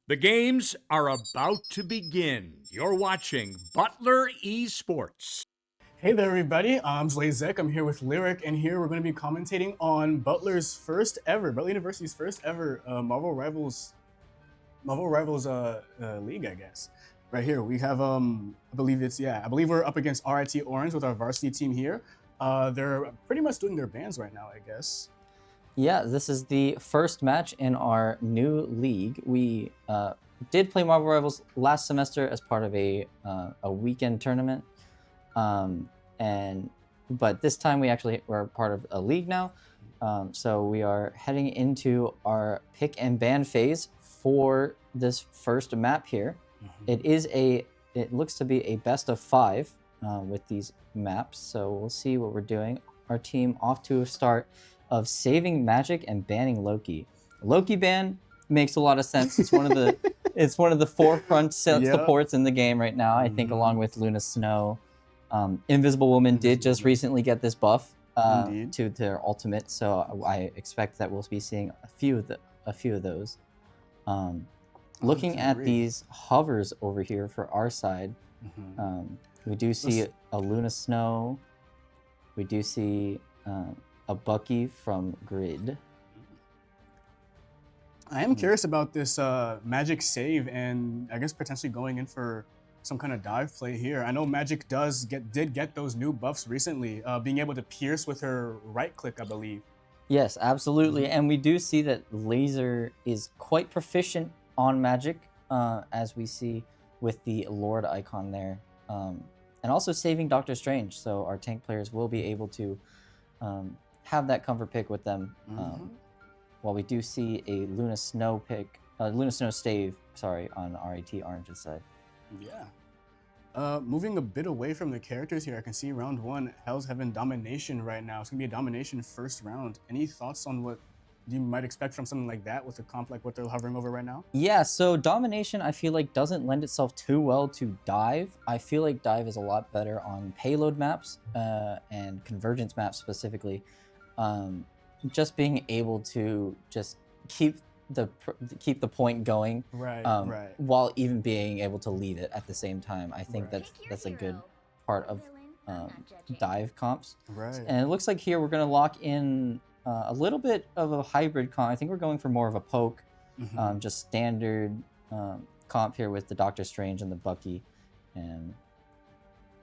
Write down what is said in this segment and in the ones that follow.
The games are about to begin. You're watching Butler Esports. Hey there, everybody. I'm Zlazek. I'm here with Lyric, and here we're going to be commentating on Butler's first ever, Butler University's first ever Marvel Rivals league, I guess. Right here, we have I believe we're up against RIT Orange with our varsity team here. They're pretty much doing their bans right now, I guess. Yeah, this is the first match in our new league. We did play Marvel Rivals last semester as part of a weekend tournament, but this time we're part of a league now. So we are heading into our pick and ban phase for this first map here. Mm-hmm. It looks to be a best of 5 with these maps. So we'll see what we're doing. Our team off to a start of saving magic and banning Loki. Loki ban makes a lot of sense. It's one of the forefront supports in the game right now. I think along with Luna Snow. Invisible Woman did just recently get this buff to their ultimate, so I expect that we'll be seeing a few of those. Looking at these hovers over here for our side, we do see a Luna Snow. We do see a Bucky from Grid. I am curious about this magic save, and I guess potentially going in for some kind of dive play here. I know Magic did get those new buffs recently, being able to pierce with her right click, I believe. Yes, absolutely. And we do see that Laser is quite proficient on Magic, as we see with the Lord icon there. And also saving Doctor Strange, so our tank players will be able to have that comfort pick with them. While we do see a Luna Snow stave, on RIT Orange's side. Yeah. Moving a bit away from the characters here, I can see round 1, Hell's Heaven Domination right now. It's going to be a domination first round. Any thoughts on what you might expect from something like that with a comp like what they're hovering over right now? Yeah, so domination I feel like doesn't lend itself too well to dive. I feel like dive is a lot better on payload maps and convergence maps specifically. Just being able to just keep the point going, while even being able to lead it at the same time. I think that's a good part of dive comps. And it looks like here we're going to lock in a little bit of a hybrid comp. I think we're going for more of a poke, just standard comp here with the Doctor Strange and the Bucky. And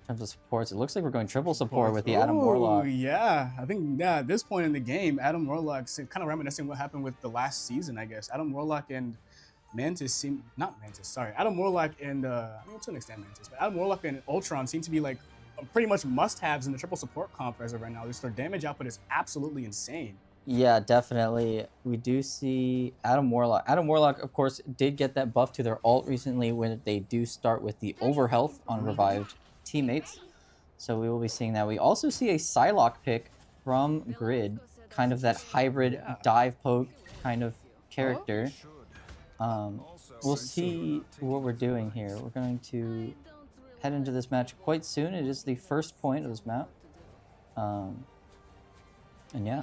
in terms of supports, it looks like we're going triple support with the Adam Warlock. Yeah, I think at this point in the game, Adam Warlock's kind of reminiscing what happened with the last season, I guess. Adam Warlock and Adam Warlock and to an extent Mantis, but Adam Warlock and Ultron seem to be like pretty much must-haves in the triple support comp as of right now. Their damage output is absolutely insane. Yeah, definitely. We do see Adam Warlock. Adam Warlock, of course, did get that buff to their ult recently when they do start with the overhealth on revived teammates. So we will be seeing that. We also see a Psylocke pick from Grid, kind of that hybrid dive poke kind of character. We'll see what we're doing here. We're going to head into this match quite soon. It is the first point of this map. And yeah.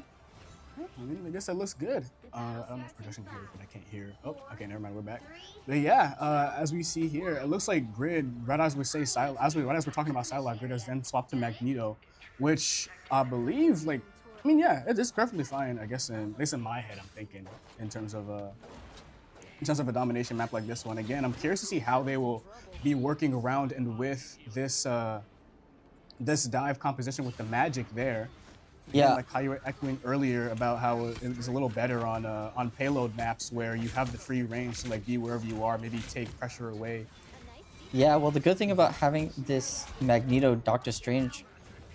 I guess that looks good. I don't know if production here, but I can't hear. Oh, okay, never mind, we're back. But yeah, as we see here, it looks like Grid, right as we're talking about Psylocke, Grid has then swapped to Magneto, which I believe, it is perfectly fine, I guess, at least in my head, I'm thinking, in terms of a domination map like this one. Again, I'm curious to see how they will be working around and with this this dive composition with the magic there. Yeah, like how you were echoing earlier about how it's a little better on payload maps where you have the free range to be wherever you are, maybe take pressure away. Yeah, well, the good thing about having this Magneto Doctor Strange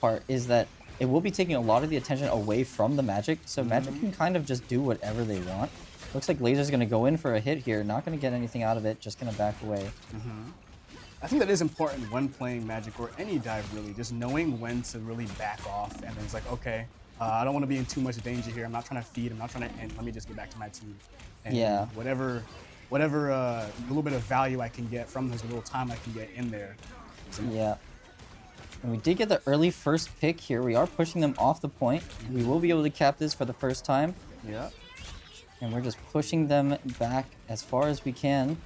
part is that it will be taking a lot of the attention away from the magic, so magic can kind of just do whatever they want. Looks like Laser's going to go in for a hit here, not going to get anything out of it, just going to back away. I think that is important when playing Magic or any dive, really, just knowing when to really back off. And then it's like, okay, I don't want to be in too much danger here. I'm not trying to feed. I'm not trying to end. Let me just get back to my team. And whatever little bit of value I can get from this little time I can get in there. So, yeah. And we did get the early first pick here. We are pushing them off the point. We will be able to cap this for the first time. Yeah. And we're just pushing them back as far as we can.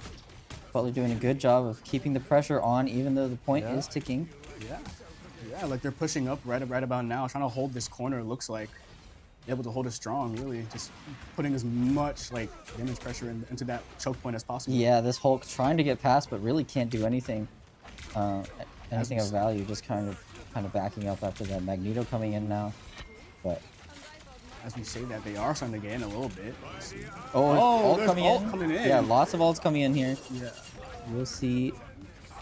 Butler doing a good job of keeping the pressure on, even though the point is ticking. Yeah. Yeah, like they're pushing up right about now, trying to hold this corner, it looks like. Able to hold it strong, really. Just putting as much like damage pressure into that choke point as possible. Yeah, this Hulk trying to get past, but really can't do anything. Anything of value, just kind of backing up after that Magneto coming in now. But as we say that, they are starting to get in a little bit. ult there's coming ult in. coming in. Yeah, lots of ults coming in here. Yeah. We'll see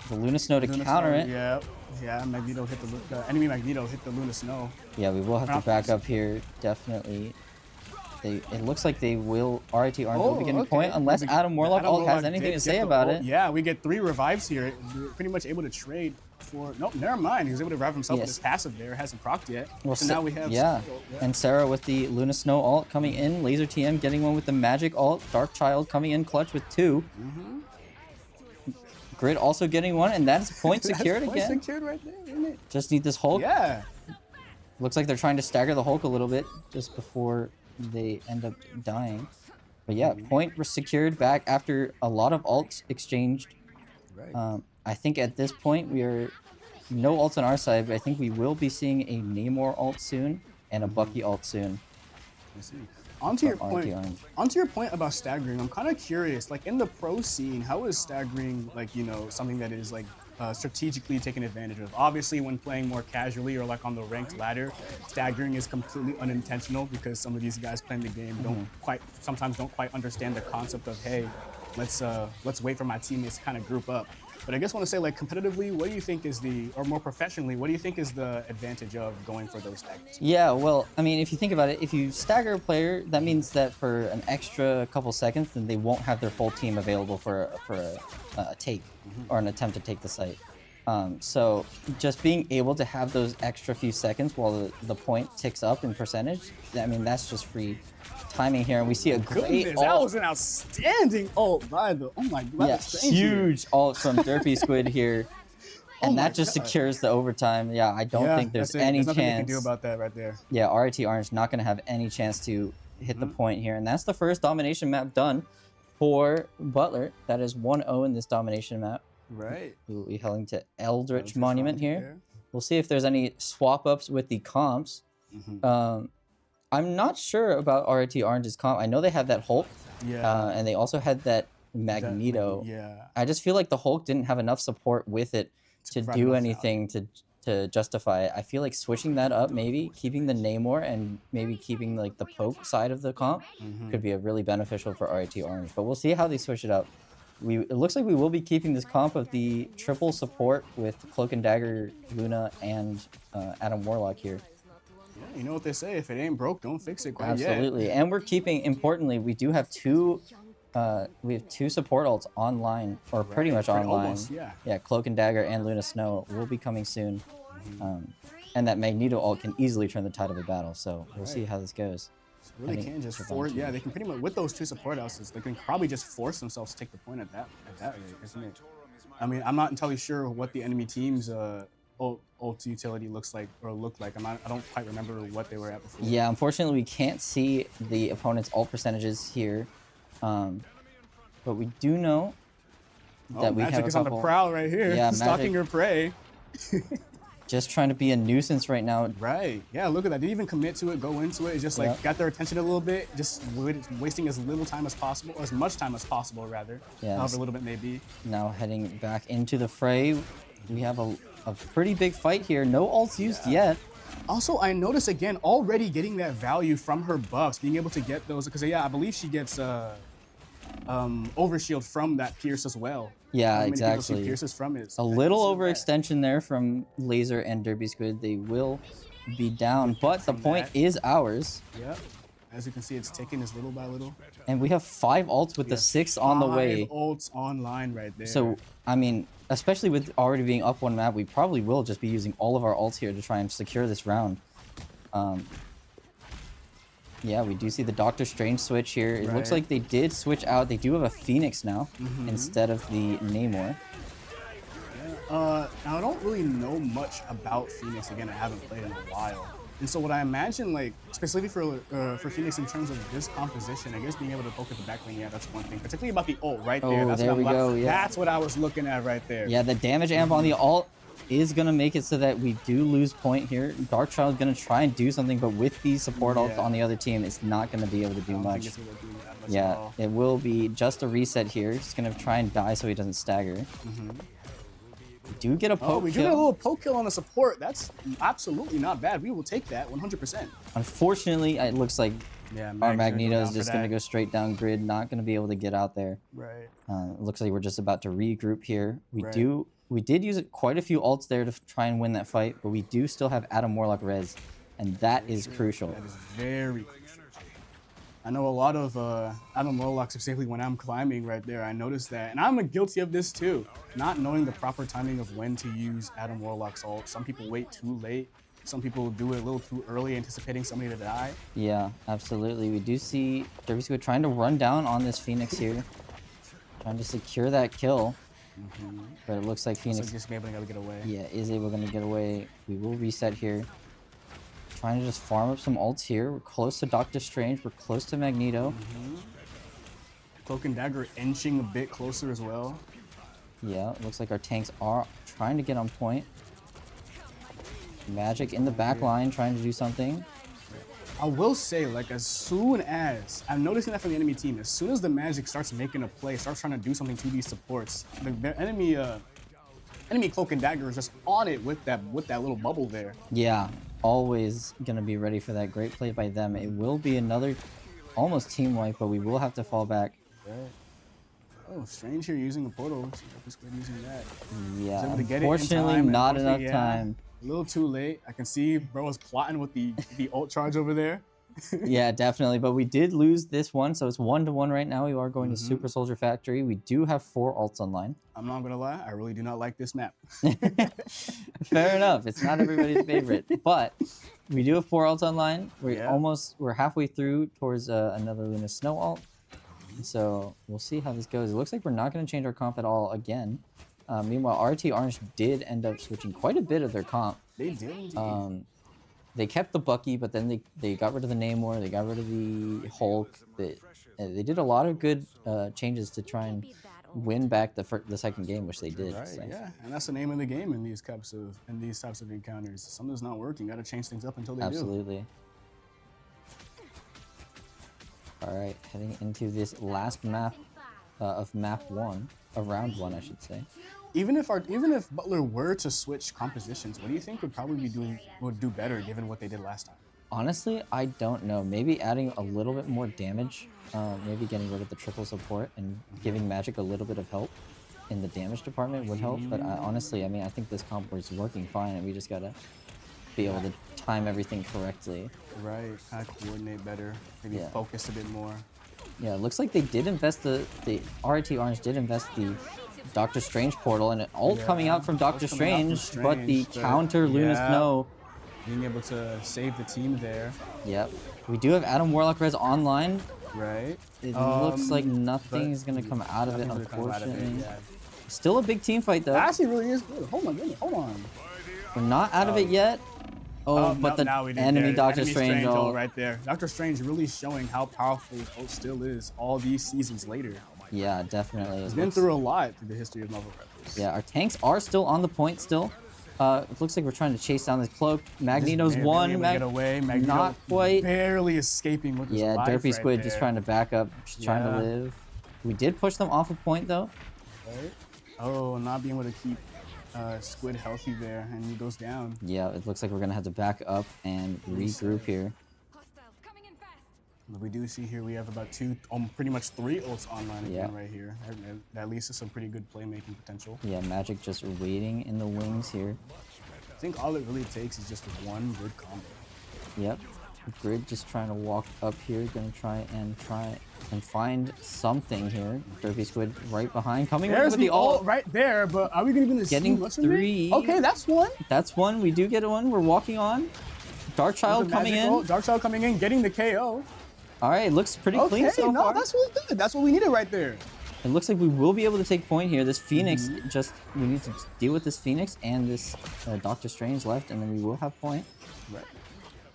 the Luna Snow to counter it. Yeah. Yeah, Magneto hit the enemy Magneto hit the Luna Snow. Yeah, we will have to back up here, definitely. It looks like they will, RIT Orange will be getting a point, unless Adam Warlock has anything to say about it. Yeah, we get 3 revives here. We're pretty much able to trade for, nope, never mind. He was able to revive himself with his passive there. Hasn't procced yet. Well, so now we have... And Sarah with the Luna Snow ult coming in. Laser TM getting one with the Magic ult. Dark Child coming in clutch with 2. Grid also getting one, and that's point secured again. Point secured right there, isn't it? Just need this Hulk. Yeah. Looks like they're trying to stagger the Hulk a little bit just before they end up dying. But yeah, point was secured back after a lot of ults exchanged. Right. I think at this point we are no ults on our side, but I think we will be seeing a Namor ult soon and a Bucky ult soon. I see. Onto your point about staggering, I'm kind of curious. Like in the pro scene, how is staggering like something that is like strategically taken advantage of? Obviously, when playing more casually or like on the ranked ladder, staggering is completely unintentional because some of these guys playing the game sometimes don't quite understand the concept of, hey, let's wait for my teammates to kind of group up. But I guess I want to say, like, competitively, what do you think is or more professionally, what do you think is the advantage of going for those staggers? Yeah, well, I mean, if you think about it, if you stagger a player, that means that for an extra couple seconds, then they won't have their full team available for a take or an attempt to take the site. So just being able to have those extra few seconds while the point ticks up in percentage, I mean, that's just free timing here, and we see a great ult. That was an outstanding ult by the, oh my god. Yeah, huge ult from Derpy Squid here, and that just secures the overtime. Yeah, I don't think there's any chance. Nothing you can do about that right there. Yeah, RIT Orange not going to have any chance to hit the point here, and that's the first domination map done for Butler. That is 1-0 in this domination map. Right. We will be heading to Eldritch Monument here. We'll see if there's any swap ups with the comps. I'm not sure about RIT Orange's comp. I know they have that Hulk, and they also had that Magneto. I just feel like the Hulk didn't have enough support with it to do anything to justify it. I feel like switching that up, maybe keeping the Namor and maybe keeping like the poke side of the comp could be a really beneficial for RIT Orange. But we'll see how they switch it up. It looks like we will be keeping this comp of the triple support with Cloak and Dagger, Luna, and Adam Warlock here. Yeah, you know what they say, if it ain't broke, don't fix it quite Absolutely. yet. And we're keeping, importantly, we do have two support ults online, or pretty much online. Almost, yeah, Cloak and Dagger and Luna Snow will be coming soon. And that Magneto ult can easily turn the tide of a battle, so we'll see how this goes. So really can just force, they can pretty much, with those 2 support houses, they can probably just force themselves to take the point at that rate, isn't it? I mean, I'm not entirely sure what the enemy team's ult utility looks like or looked like. I don't quite remember what they were at before. Yeah, unfortunately, we can't see the opponent's ult percentages here, but we do know that we have a Magic is on the prowl right here, stalking your prey. Just trying to be a nuisance right now. Right. Yeah, look at that. Didn't even commit to it, go into it. It's just like got their attention a little bit, just wasting as little time as possible, or as much time as possible, rather. Yeah, however little bit may be. Now heading back into the fray. We have a pretty big fight here. No ults used yet. Also, I notice again already getting that value from her buffs, being able to get those, because I believe she gets overshield from that Pierce as well. Yeah, exactly. Pierces from it. A little overextension there from Laser and Derpy Squid. They will be down, but the point is ours. Yep. As you can see, it's taking this little by little. And we have 5 ults with the 6th on the way. 5 ults online right there. So, I mean, especially with already being up 1 map, we probably will just be using all of our ults here to try and secure this round. Yeah, we do see the Doctor Strange switch here. It looks like they did switch out. They do have a Phoenix now instead of the Namor. Now I don't really know much about Phoenix. Again, I haven't played in a while. And so what I imagine, like, specifically for Phoenix in terms of this composition, I guess being able to poke at the back lane, yeah, that's one thing. Particularly about the ult right there. Oh, That's there what we go, yeah. That's what I was looking at right there. Yeah, the damage amp on the ult is going to make it so that we do lose point here. Darkchild's going to try and do something, but with these support ults on the other team, it's not going to be able to do much. Yeah, it will be just a reset here. He's going to try and die so he doesn't stagger. We do get a poke Oh, we do kill. get a little poke kill on the support. That's absolutely not bad. We will take that 100%. Unfortunately, it looks like Yeah, our Mag's gonna go Magneto is down for just going to that. go straight down grid, not going to be able to get out there. Right. It looks like we're just about to regroup here. Right. We did use quite a few ults there to try and win that fight, but we do still have Adam Warlock res, and that is crucial. That is very crucial. I know a lot of Adam Warlock, specifically when I'm climbing right there, I noticed that. And I'm guilty of this too. Not knowing the proper timing of when to use Adam Warlock's ult. Some people wait too late. Some people do it a little too early, anticipating somebody to die. Yeah, absolutely. We do see Derby Squid trying to run down on this Phoenix here. Trying to secure that kill. But it looks like Phoenix So just be able to get away. is able to get away. We will reset here. Trying to just farm up some ults here. We're close to Doctor Strange. We're close to Magneto. Cloak and Dagger inching a bit closer as well. Yeah, it looks like our tanks are trying to get on point. Magic in the back line trying to do something. I will say, like, as soon as, I'm noticing that from the enemy team, as soon as the Magic starts making a play, starts trying to do something to these supports, the enemy Cloak and Dagger is just on it with that little bubble there. Yeah, always going to be ready for that. Great play by them. It will be another almost team wipe, but we will have to fall back. Right. Oh, Strange here using a portal. Just using that. Yeah, able to get it in unfortunately time, not enough unfortunately, yeah. time. A little too late. I can see bro was plotting with the ult charge over there. Yeah, definitely. But we did lose this one, so it's 1-1 right now. We are going to Super Soldier Factory. We do have 4 ults online. I'm not gonna lie, I really do not like this map. Fair enough. It's not everybody's favorite, but we do have 4 ults online. We're halfway through towards another Luna Snow ult. So we'll see how this goes. It looks like we're not going to change our comp at all again. Meanwhile, RT Orange did end up switching quite a bit of their comp. They did indeed. They kept the Bucky, but then they got rid of the Namor, they got rid of the Hulk. They did a lot of good changes to try and win back the second game, which they did. Right, So. yeah, and that's the name of the game in these types of encounters. Something's not working, gotta change things up until they do. Absolutely. All right, heading into this last map of map 1, of round 1, I should say. Even if Butler were to switch compositions, what do you think would do better given what they did last time? Honestly, I don't know. Maybe adding a little bit more damage, maybe getting rid of the triple support and giving Magic a little bit of help in the damage department would help. But honestly, I mean, I think this comp is working fine, and we just gotta be able to time everything correctly. Right, kind of coordinate better, maybe focus a bit more. Yeah, it looks like they did invest the RIT Orange did invest the Doctor Strange portal and an ult coming out from Doctor Strange, but the counter Luna Snow. Being able to save the team there. Yep. We do have Adam Warlock res online. Right. It looks like nothing is going to come out of it, unfortunately. Still a big team fight, though. That actually really is good. Hold on. We're not out of it yet. Oh, but the enemy Doctor Strange ult. right there. Doctor Strange really showing how powerful his ult still is all these seasons later. Yeah, definitely. He's been through a lot through the history of Marvel Rebels. Yeah, our tanks are still on the point still. It looks like we're trying to chase down this cloak. Magneto's one. Get away. Magneto not quite. Barely escaping with his life Derpy right Squid there. just trying to back up, just trying to live. We did push them off a point though. Right. Oh, not being able to keep Squid healthy there, and he goes down. Yeah, it looks like we're gonna have to back up and regroup here. But we do see here we have about pretty much 3 ults online again right here. That leads to some pretty good playmaking potential. Yeah, Magic just waiting in the wings here. I think all it really takes is just one good combo. Yep. Grid just trying to walk up here, gonna try and find something here. Derpy Squid right behind, coming There's with the ult. right there, but are we gonna see Getting much of it? 3. Okay, that's one. That's one. We do get one. We're walking on. Darkchild coming in. Darkchild coming in, getting the KO. All right, it looks pretty clean so far. That's really good. That's what we needed right there. It looks like we will be able to take point here. This Phoenix, we need to deal with this Phoenix and this Doctor Strange left, and then we will have point. Right.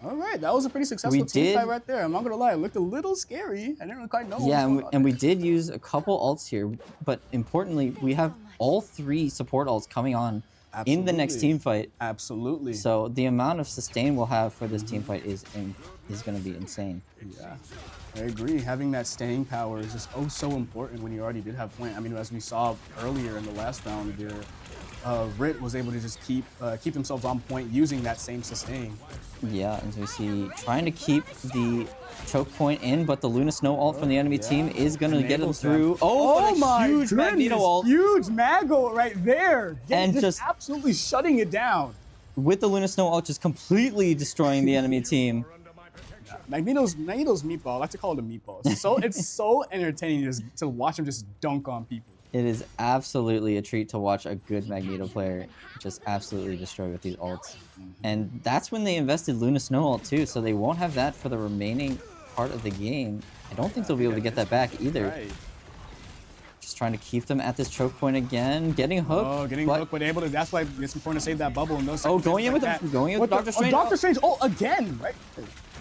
All right, that was a pretty successful team did- fight right there. I'm not gonna lie, it looked a little scary. I didn't really quite know. What Yeah, was going on we there. did use a couple ults here, but importantly, we have all 3 support ults coming on in the next Absolutely. team fight. Absolutely. So the amount of sustain we'll have for this team fight is going to be insane. Yeah, I agree. Having that staying power is just so important when you already did have point. I mean, as we saw earlier in the last round, RIT was able to just keep themselves on point using that same sustain. Yeah, as we see, trying to keep the choke point in, but the Luna Snow ult from the enemy team is going to get them Enables them. through. Oh, what a my huge goodness, Magneto ult. Huge mag ult right there. And just just- absolutely shutting it down. With the Luna Snow ult just completely destroying the enemy team. Magneto's meatball. I like to call it a meatball. It's so entertaining just to watch him just dunk on people. It is absolutely a treat to watch a good Magneto player just absolutely destroy with these ults. And that's when they invested Luna Snow ult too, so they won't have that for the remaining part of the game. I don't think they'll be able to get that back either. Right. Just trying to keep them at this choke point again, getting hooked. Oh, getting hooked, but able to. That's why it's important to save that bubble. And those Oh, going in with that. Dr. Strange. Dr. Strange. Oh, again, right?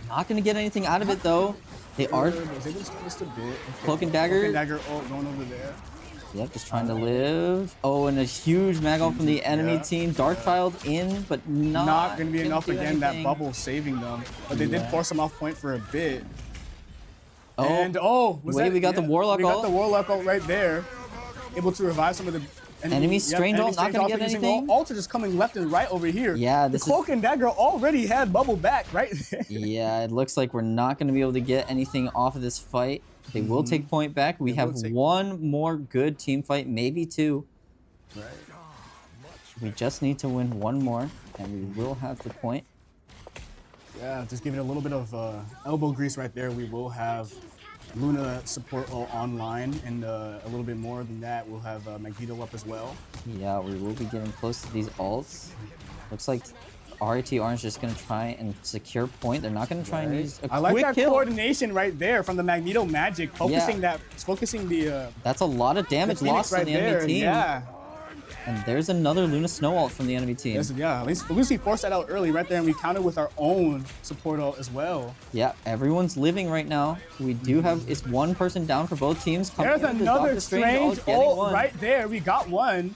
Not gonna get anything out of it though. They are Was able to stop just a bit. Okay. Cloak and Dagger. Cloak and Dagger. Oh, going over there. Yep, just trying to live. Oh, and a huge mag ult from the enemy Yeah. team. Darkchild in, but Not going to be enough do again. That anything. bubble saving them, but they did force them off point for a bit. Oh, And we got the Warlock We got ult. the Warlock ult right there, able to revive some of the Enemy Strange ult, not gonna get anything. Ults are just coming left and right over here. Yeah, the this is- Cloak and Dagger already had bubble back right there. Yeah, it looks like we're not going to be able to get anything off of this fight. They will take point back. We They will have take- one more good team fight, maybe 2. Right. We just need to win one more, and we will have the point. Yeah, just giving it a little bit of elbow grease right there. We will have Luna support ult online, and a little bit more than that, we'll have Magneto up as well. Yeah, we will be getting close to these ults. Looks like RIT Orange just going to try and secure point. They're not going to try and use a I like quick that kill. coordination right there from the Magneto magic, focusing the That's a lot of damage Phoenix lost right on the there. enemy team. Yeah. And there's another Luna Snow ult from the enemy team. Yes, yeah, at least we forced that out early right there, and we countered with our own support ult as well. Yeah, everyone's living right now. We do have, it's one person down for both teams. Coming There's in with the another Doctor strange getting ult one. right there. We got one.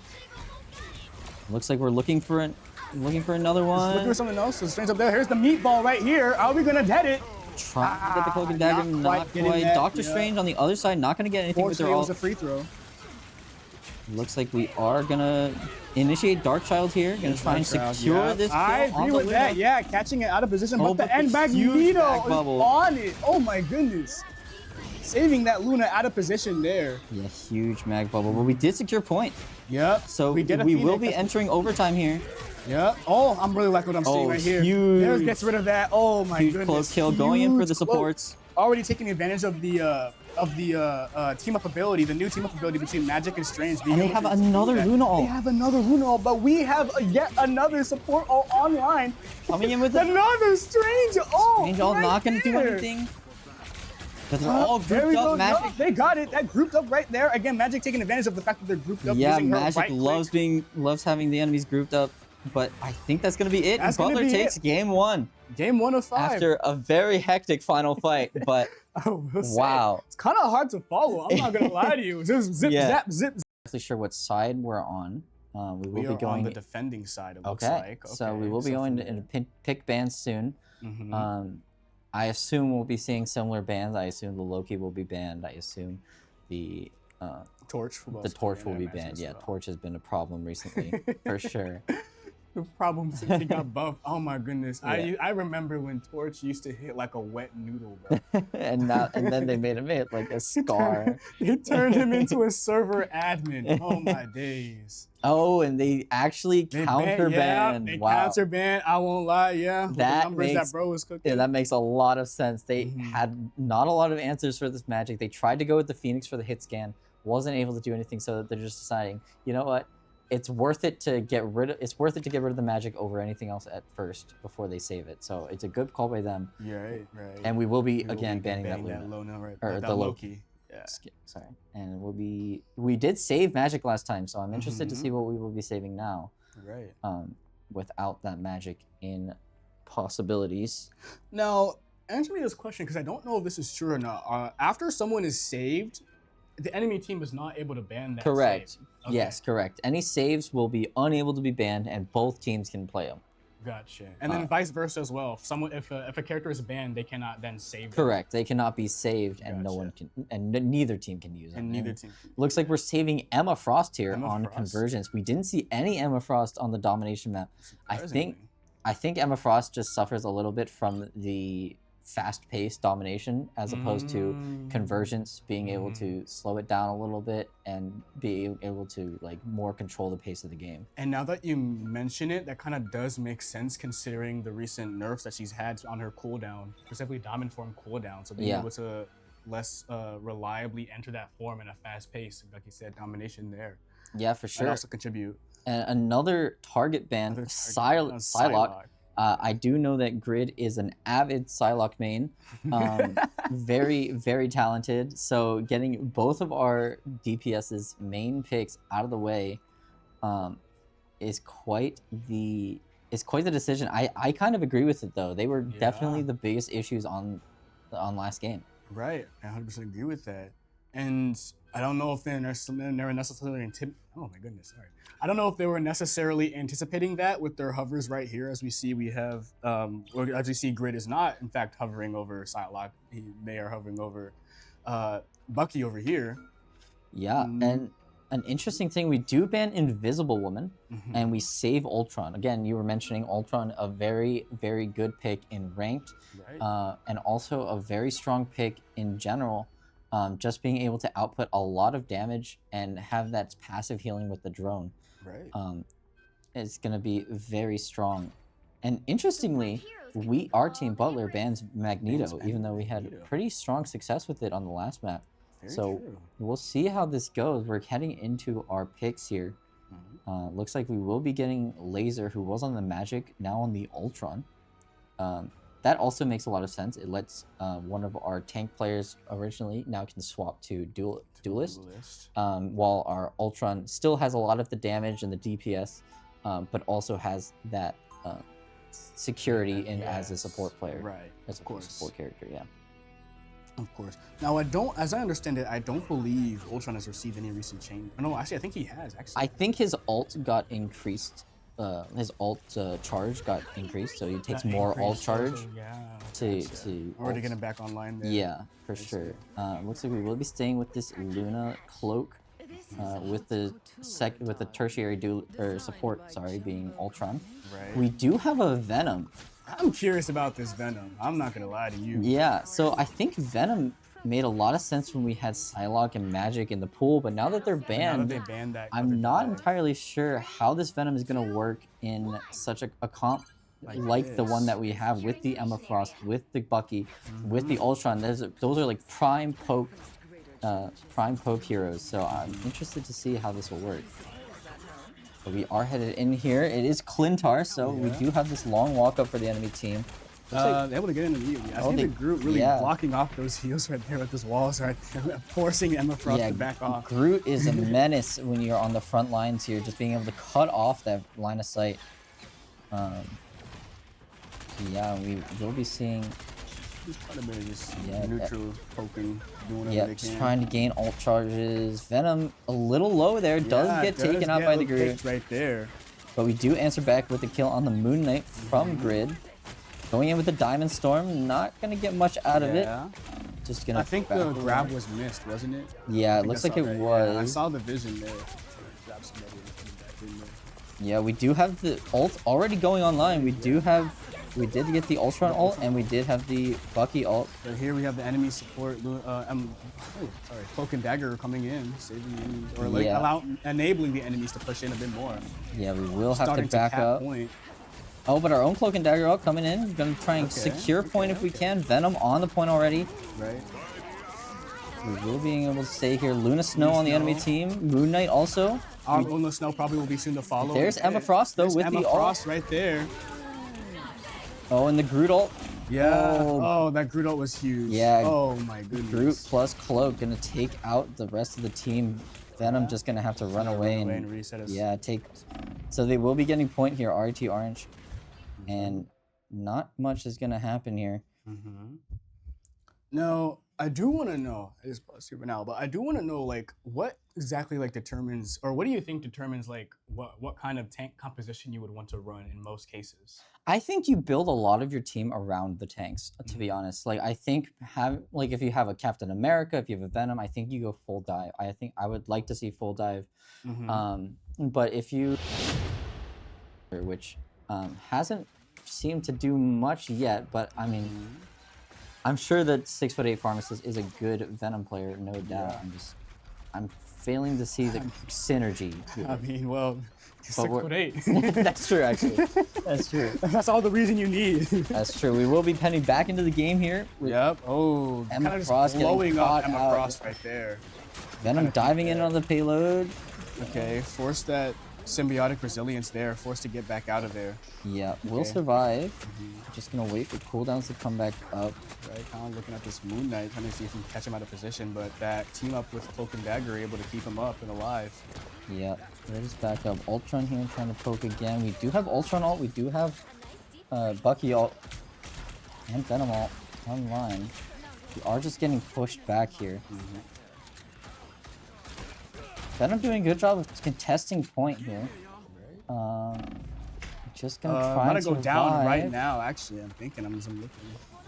Looks like we're looking for another one. Looking for something else. So Strange up there. Here's the meatball right here. Are we gonna get it? Trying to get the Cloak and Dagger, not not quite getting quite. that, Doctor yeah. Strange on the other side, not going to get anything with their Fortunately, it was ult. a free throw. Looks like we are going to initiate Darkchild here. Going to try and Darkchild, secure yeah. this kill I on agree the with Luna. that. Yeah, catching it out of position, Oh, but the but end the huge Magneto back is bubble. on it. Oh my goodness. Saving that Luna out of position there. Yeah, huge mag bubble. But we did secure point. Yep. So we get a we will Phoenix. be entering overtime here. Yep. Oh, I'm really liking what I'm seeing Oh, right here. huge. There gets rid of that. Oh my Huge goodness. close kill going in for the Huge cloak. supports. Already taking advantage of the team up ability, the new team up ability between Magic and Strange. And they have another Luna They ult. have another Luna ult, but we have yet another support ult online. Coming in with the Another Strange ult. Strange ult, right not going to do there. anything. But they're all There we grouped go. up. Magic. No, they got it. That grouped up right there. Again, Magic taking advantage of the fact that they're grouped up. Yeah, using her Magic right click. loves having the enemies grouped up, but I think that's gonna be it. That's gonna Butler be takes it. game 1 Game 1 of 5. after a very hectic final fight. But I will say, wow, it's kind of hard to follow. I'm not gonna lie to you. Just zip, Yeah. zap, zip. not actually sure what side we're on. We We will are be on going. the defending side. It looks Okay, like. so we will be going to in a pick bans soon. I assume we'll be seeing similar bans. I assume the Loki will be banned. I assume the Torch. the Torch will be banned. Yeah, Torch has been a problem recently for sure. The problem since he got buffed. Oh my goodness. Yeah. I remember when Torch used to hit like a wet noodle, bro. and then they made him hit like a scar. They turned him into a server admin. Oh my days. Oh, and they actually They counter yeah, ban. they Wow. counter ban. I won't lie, yeah. With the That numbers makes- that bro was cooking. Yeah, that makes a lot of sense. They Mhm. had not a lot of answers for this magic. They tried to go with the Phoenix for the hit scan, wasn't able to do anything, so they're just deciding, you know what? It's worth it to get rid of the magic over anything else at first before they save it. So it's a good call by them. Yeah, right. And we will be We will again be banning that Luna. Luna, right? Or that the Loki. Yeah. Sorry. And we did save magic last time, so I'm interested to Mhm. see what we will be saving now. Right. Without that magic in possibilities. Now, answer me this question because I don't know if this is true or not. After someone is saved, the enemy team is not able to ban that Correct. save. Okay. Yes, correct. Any saves will be unable to be banned, and both teams can play them. Gotcha. And then vice versa as well. If a character is banned, they cannot then save them. Correct. They cannot be saved, and no Gotcha. one can, and neither team can use them. And neither team. Looks like we're saving Emma Frost here Emma on Frost. convergence. We didn't see any Emma Frost on the domination map. Surprisingly. I think Emma Frost just suffers a little bit from the fast-paced domination as opposed to convergence being able to slow it down a little bit and be able to like more control the pace of the game. And now that you mention it, that kind of does make sense considering the recent nerfs that she's had on her cooldown, specifically Diamond Form cooldown. So being able to less reliably enter that form in a fast pace, like you said, domination there. Yeah, for sure. And also contribute. And another target ban, Psylocke. I do know that Grid is an avid Psylocke main, very, very talented. So getting both of our DPS's main picks out of the way is quite the decision. I kind of agree with it though. They were definitely the biggest issues on last game. Right, I 100% agree with that. And I don't know if they're necessarily oh my goodness, sorry. I don't know if they were necessarily anticipating that with their hovers right here. As we see, we have, or as we see, Grid is not, in fact, hovering over Psylocke. They are hovering over Bucky over here. Yeah, and an interesting thing, we do ban Invisible Woman, and we save Ultron. Again, you were mentioning Ultron, a very, very good pick in ranked, and also a very strong pick in general. Just being able to output a lot of damage and have that passive healing with the drone. It's going to be very strong. And interestingly, our team Butler bans Magneto, even though we had pretty strong success with it on the last map. We'll see how this goes. We're heading into our picks here. Looks like we will be getting Laser, who was on the Magic, now on the Ultron. That also makes a lot of sense. It lets one of our tank players originally now can swap to Duelist. While our Ultron still has a lot of the damage and the DPS, but also has that security as a support player. As a support character, Of course. Now, as I understand it, I don't believe Ultron has received any recent change. No, actually, I think he has, actually. I think his ult got increased. His ult charge got increased, so he takes more ult charge to already getting back online there. Yeah, for sure. Looks like we will be staying with this Luna cloak with the tertiary support, being Ultron. We do have a Venom. I'm curious about this Venom. I'm not gonna lie to you. Yeah, so I think Venom made a lot of sense when we had Psylocke and Magic in the pool, but now that they're banned, I'm not entirely sure how this Venom is going to work in such a comp like the one that we have with the Emma Frost, with the Bucky, with the Ultron. Those are like prime poke heroes, so I'm interested to see how this will work. But we are headed in here. It is Clintar, so we do have this long walk up for the enemy team. They're able to get in immediately. I think the Groot really blocking off those heals right there with his walls, right there, forcing Emma Frost to back off. Groot is a menace when you're on the front lines here, just being able to cut off that line of sight. We will be seeing quite a bit of just neutral poking, doing whatever they just can. trying to gain ult charges. Venom a little low there, does get taken out by the Groot. Right there. But we do answer back with a kill on the Moon Knight from Grid. Going in with the Diamond Storm, not going to get much out of it. Just gonna. I think the grab was missed, wasn't it? Yeah, it looks like it was. Yeah, I saw the vision there. Yeah, we do have the ult already going online. We did get the Ultron ult, and we did have the Bucky ult. So here we have the enemy support, Cloak and Dagger coming in, saving the enemies, or enabling the enemies to push in a bit more. Yeah, we will have to back up. Oh, but our own Cloak and Dagger ult coming in. We're gonna try and secure point if we can. Venom on the point already. We will be able to stay here. Luna Snow on the enemy team. Moon Knight also. Luna Snow probably will be soon to follow. There's Emma Frost though with Emma the ult. Frost right there. Oh, and the Groot ult. Yeah. Oh, that Groot ult was huge. Yeah. Oh my goodness. Groot plus Cloak gonna take out the rest of the team. Venom just gonna have to run away and reset us. take. So they will be getting point here. RIT Orange, and not much is gonna happen here. Now, I do want to know, I just paused here for now, but I do want to know, like, what exactly, like, determines, or what do you think determines, like, what kind of tank composition you would want to run in most cases? I think you build a lot of your team around the tanks, to be honest. Like, I think if you have a Captain America, if you have a Venom, I think you go full dive. I think I would like to see full dive. But if you, which hasn't seemed to do much yet, but I mean, I'm sure that 6'8" Pharmacist is a good Venom player, no doubt. I'm failing to see the synergy here. I mean, well, he's But 6'8". That's true, actually. That's true. That's all the reason you need. That's true. We will be penning back into the game here. With Yep. Oh, Emma kind of Frost just blowing getting up caught Emma out. Frost right there. Venom diving in on the payload. Okay, force that symbiotic resilience there, forced to get back out of there. Yeah, we'll Okay. survive. Just gonna wait for cooldowns to come back up. Right, kind of looking at this Moon Knight, trying to see if we can catch him out of position, but that team up with Cloak and Dagger able to keep him up and alive. Yeah, let us back up. Ultron here trying to poke again. We do have Ultron ult. We do have Bucky ult and Venom ult online. We are just getting pushed back here. Venom doing a good job of contesting point here. Just gonna try I'm gonna and go down right survive. now, actually. I'm thinking, I'm looking.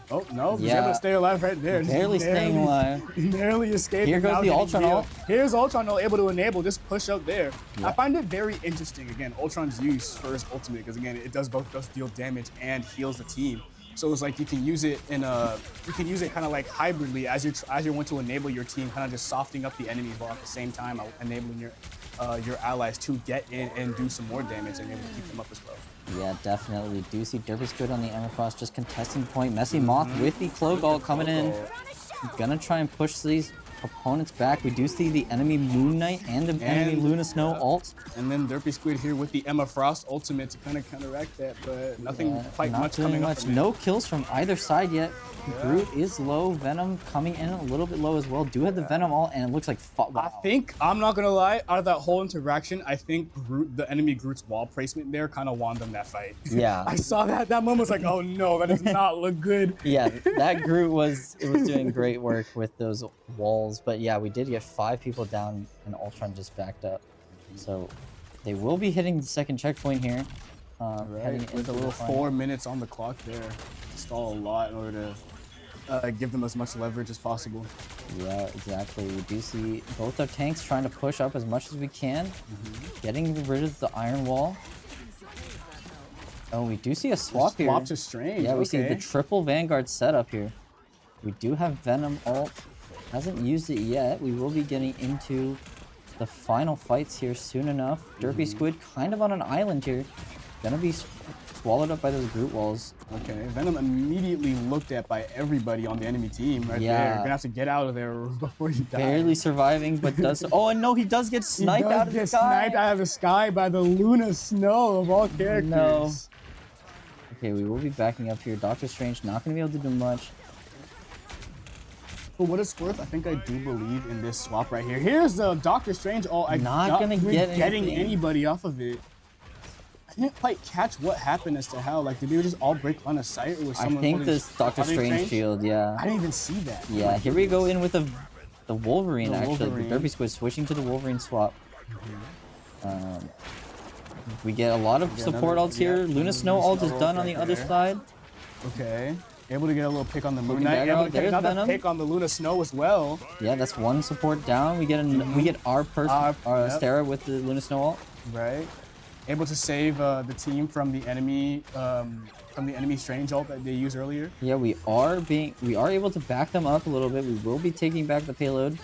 Oh, no, he's Yeah. able to stay alive right there. Just Barely staying alive. Narrowly escaped. Here and goes now the getting Ultron healed. ult. Here's Ultron ult able to enable this push up there. Yeah. I find it very interesting, again, Ultron's use for his ultimate, because again, it does deal damage and heals the team. So it's like you can use it kind of like hybridly as you want to enable your team, kind of just softening up the enemies while at the same time enabling your allies to get in and do some more damage and able to keep them up as well. Yeah, definitely. We do see Derpy Squid on the Emma Frost just contesting point. Messy Moth with the Cloak ult coming in. Gonna try and push these opponents back. We do see the enemy Moon Knight and the enemy Luna Snow ult. And then Derpy Squid here with the Emma Frost ultimate to kind of counteract that, but nothing quite Not much doing coming much. up from it. No kills from either side yet. Groot is low. Venom coming in a little bit low as well. Do have the Venom ult, and it looks like I wow. think, I'm not gonna lie, out of that whole interaction, I think the enemy Groot's wall placement there kind of won them that fight. Yeah. I saw that moment was like, oh no, that does not look good. Yeah, that Groot was doing great work with those walls. But yeah, we did get 5 people down, and Ultron just backed up. So they will be hitting the second checkpoint here. Heading With into a the little final. 4 minutes on the clock there. Stall a lot in order to give them as much leverage as possible. Yeah, exactly. We do see both our tanks trying to push up as much as we can, getting rid of the iron wall. Oh, we do see a swap here. Swap to Strange. Yeah, we see the okay. triple Vanguard setup here. We do have Venom ult. Hasn't used it yet. We will be getting into the final fights here soon enough. Derpy Squid kind of on an island here. Gonna be swallowed up by those Groot walls. Okay, Venom immediately looked at by everybody on the enemy team right Yeah. there. Gonna have to get out of there before you die. Barely surviving, but does. Oh, and no, he does get He sniped does out of get the sky. sniped out of the sky by the Luna Snow of all characters. No. Okay, we will be backing up here. Doctor Strange not going to be able to do much. For what it's worth, I think I do believe in this swap right here. Here's the Doctor Strange ult. I'm Not gonna get getting anything. anybody off of it. I didn't quite catch what happened as to how. Like, did they just all break on a sight, or was I someone think holding this Doctor holding Strange shield, yeah. I didn't even see that. Yeah, here we go in with the Wolverine, The actually. Wolverine. The Derpy Squid switching to the Wolverine swap. We get a lot of support another- ults here. yeah, Luna another Snow Luna ult Snow is ult done on right the other there. side. Okay. Able to get a little pick on the Moon Looking Knight. back Able out, to get there's another Venom. pick on the Luna Snow as well. Yeah, that's one support down. We get our person, Yep. Stara with the Luna Snow ult. Right. Able to save the team from the enemy Strange ult that they used earlier. Yeah, we are able to back them up a little bit. We will be taking back the payload.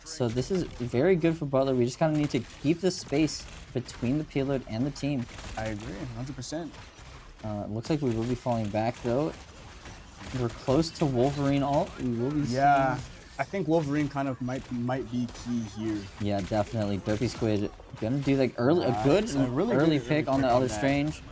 So this is very good for Butler. We just kind of need to keep the space between the payload and the team. I agree, 100%. It looks like we will be falling back though. We're close to Wolverine ult. We will be Yeah, seeing- I think Wolverine kind of might be key here. Yeah, definitely. Derpy Squid gonna do like a good it's a really early good pick on the pick on other that. Strange.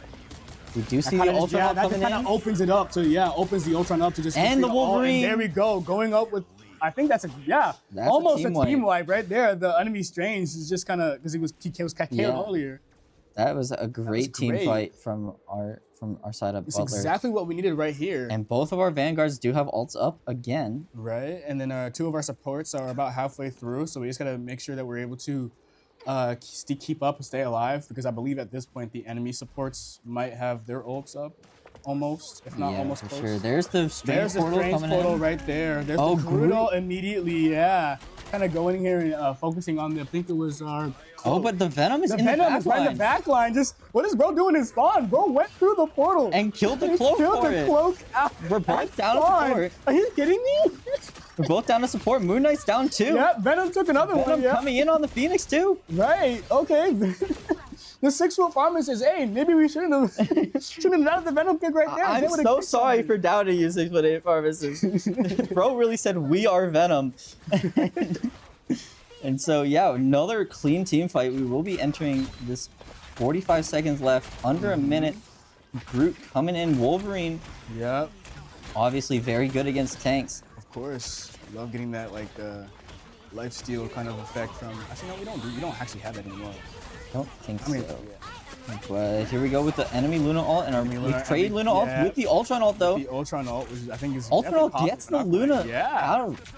We do see That the kinda Ultron ult that coming kind in. of opens it up. So yeah, opens the Ultron up to just And the complete all- Wolverine. And there we go, going up with. I think that's That's a almost a team wipe. team wipe right there. The enemy Strange is just kind of because he was KO'd Yeah. earlier. That was a great team great. fight from from our side of It's Butler. exactly what we needed right here. And both of our vanguards do have ults up again. Right, and then 2 of our supports are about halfway through, so we just gotta make sure that we're able to keep up and stay alive, because I believe at this point the enemy supports might have their ults up, almost, if not almost for close. sure. There's the strange There's the portal strange coming portal in. right there. There's Oh, the Brutal immediately, yeah. Kind of going here and focusing on I think it was our Oh, but the Venom is the in the Venom back is right in line. the back line. Just what is bro doing in spawn? Bro went through the portal And killed the He cloak killed for the it. cloak out. We're both down to Spawn. support. Are you kidding me? We're both down to support. Moon Knight's down too. Yeah, Venom took another one. Venom Yeah. coming in on the Phoenix too. Right. Okay. The 6-foot farmer says, "Hey, maybe we shouldn't have done the Venom pick right there." They I'm would've so kicked sorry something. for doubting you, 6'8" pharmacist. Bro really said we are Venom. And so yeah, another clean team fight. We will be entering this 45 seconds left, under a minute. Groot coming in. Wolverine, Yep. obviously very good against tanks. Of course. Love getting that like lifesteal kind of effect from. Actually, no, we don't. We don't actually have that anymore. Don't think I mean, so. yeah. But here we go with the enemy Luna ult, and we Luna, trade Luna ult yeah. with the Ultron ult though. The Ultron ult, which I think is Ultron definitely ult possible gets for the knockback. Luna Yeah. out of.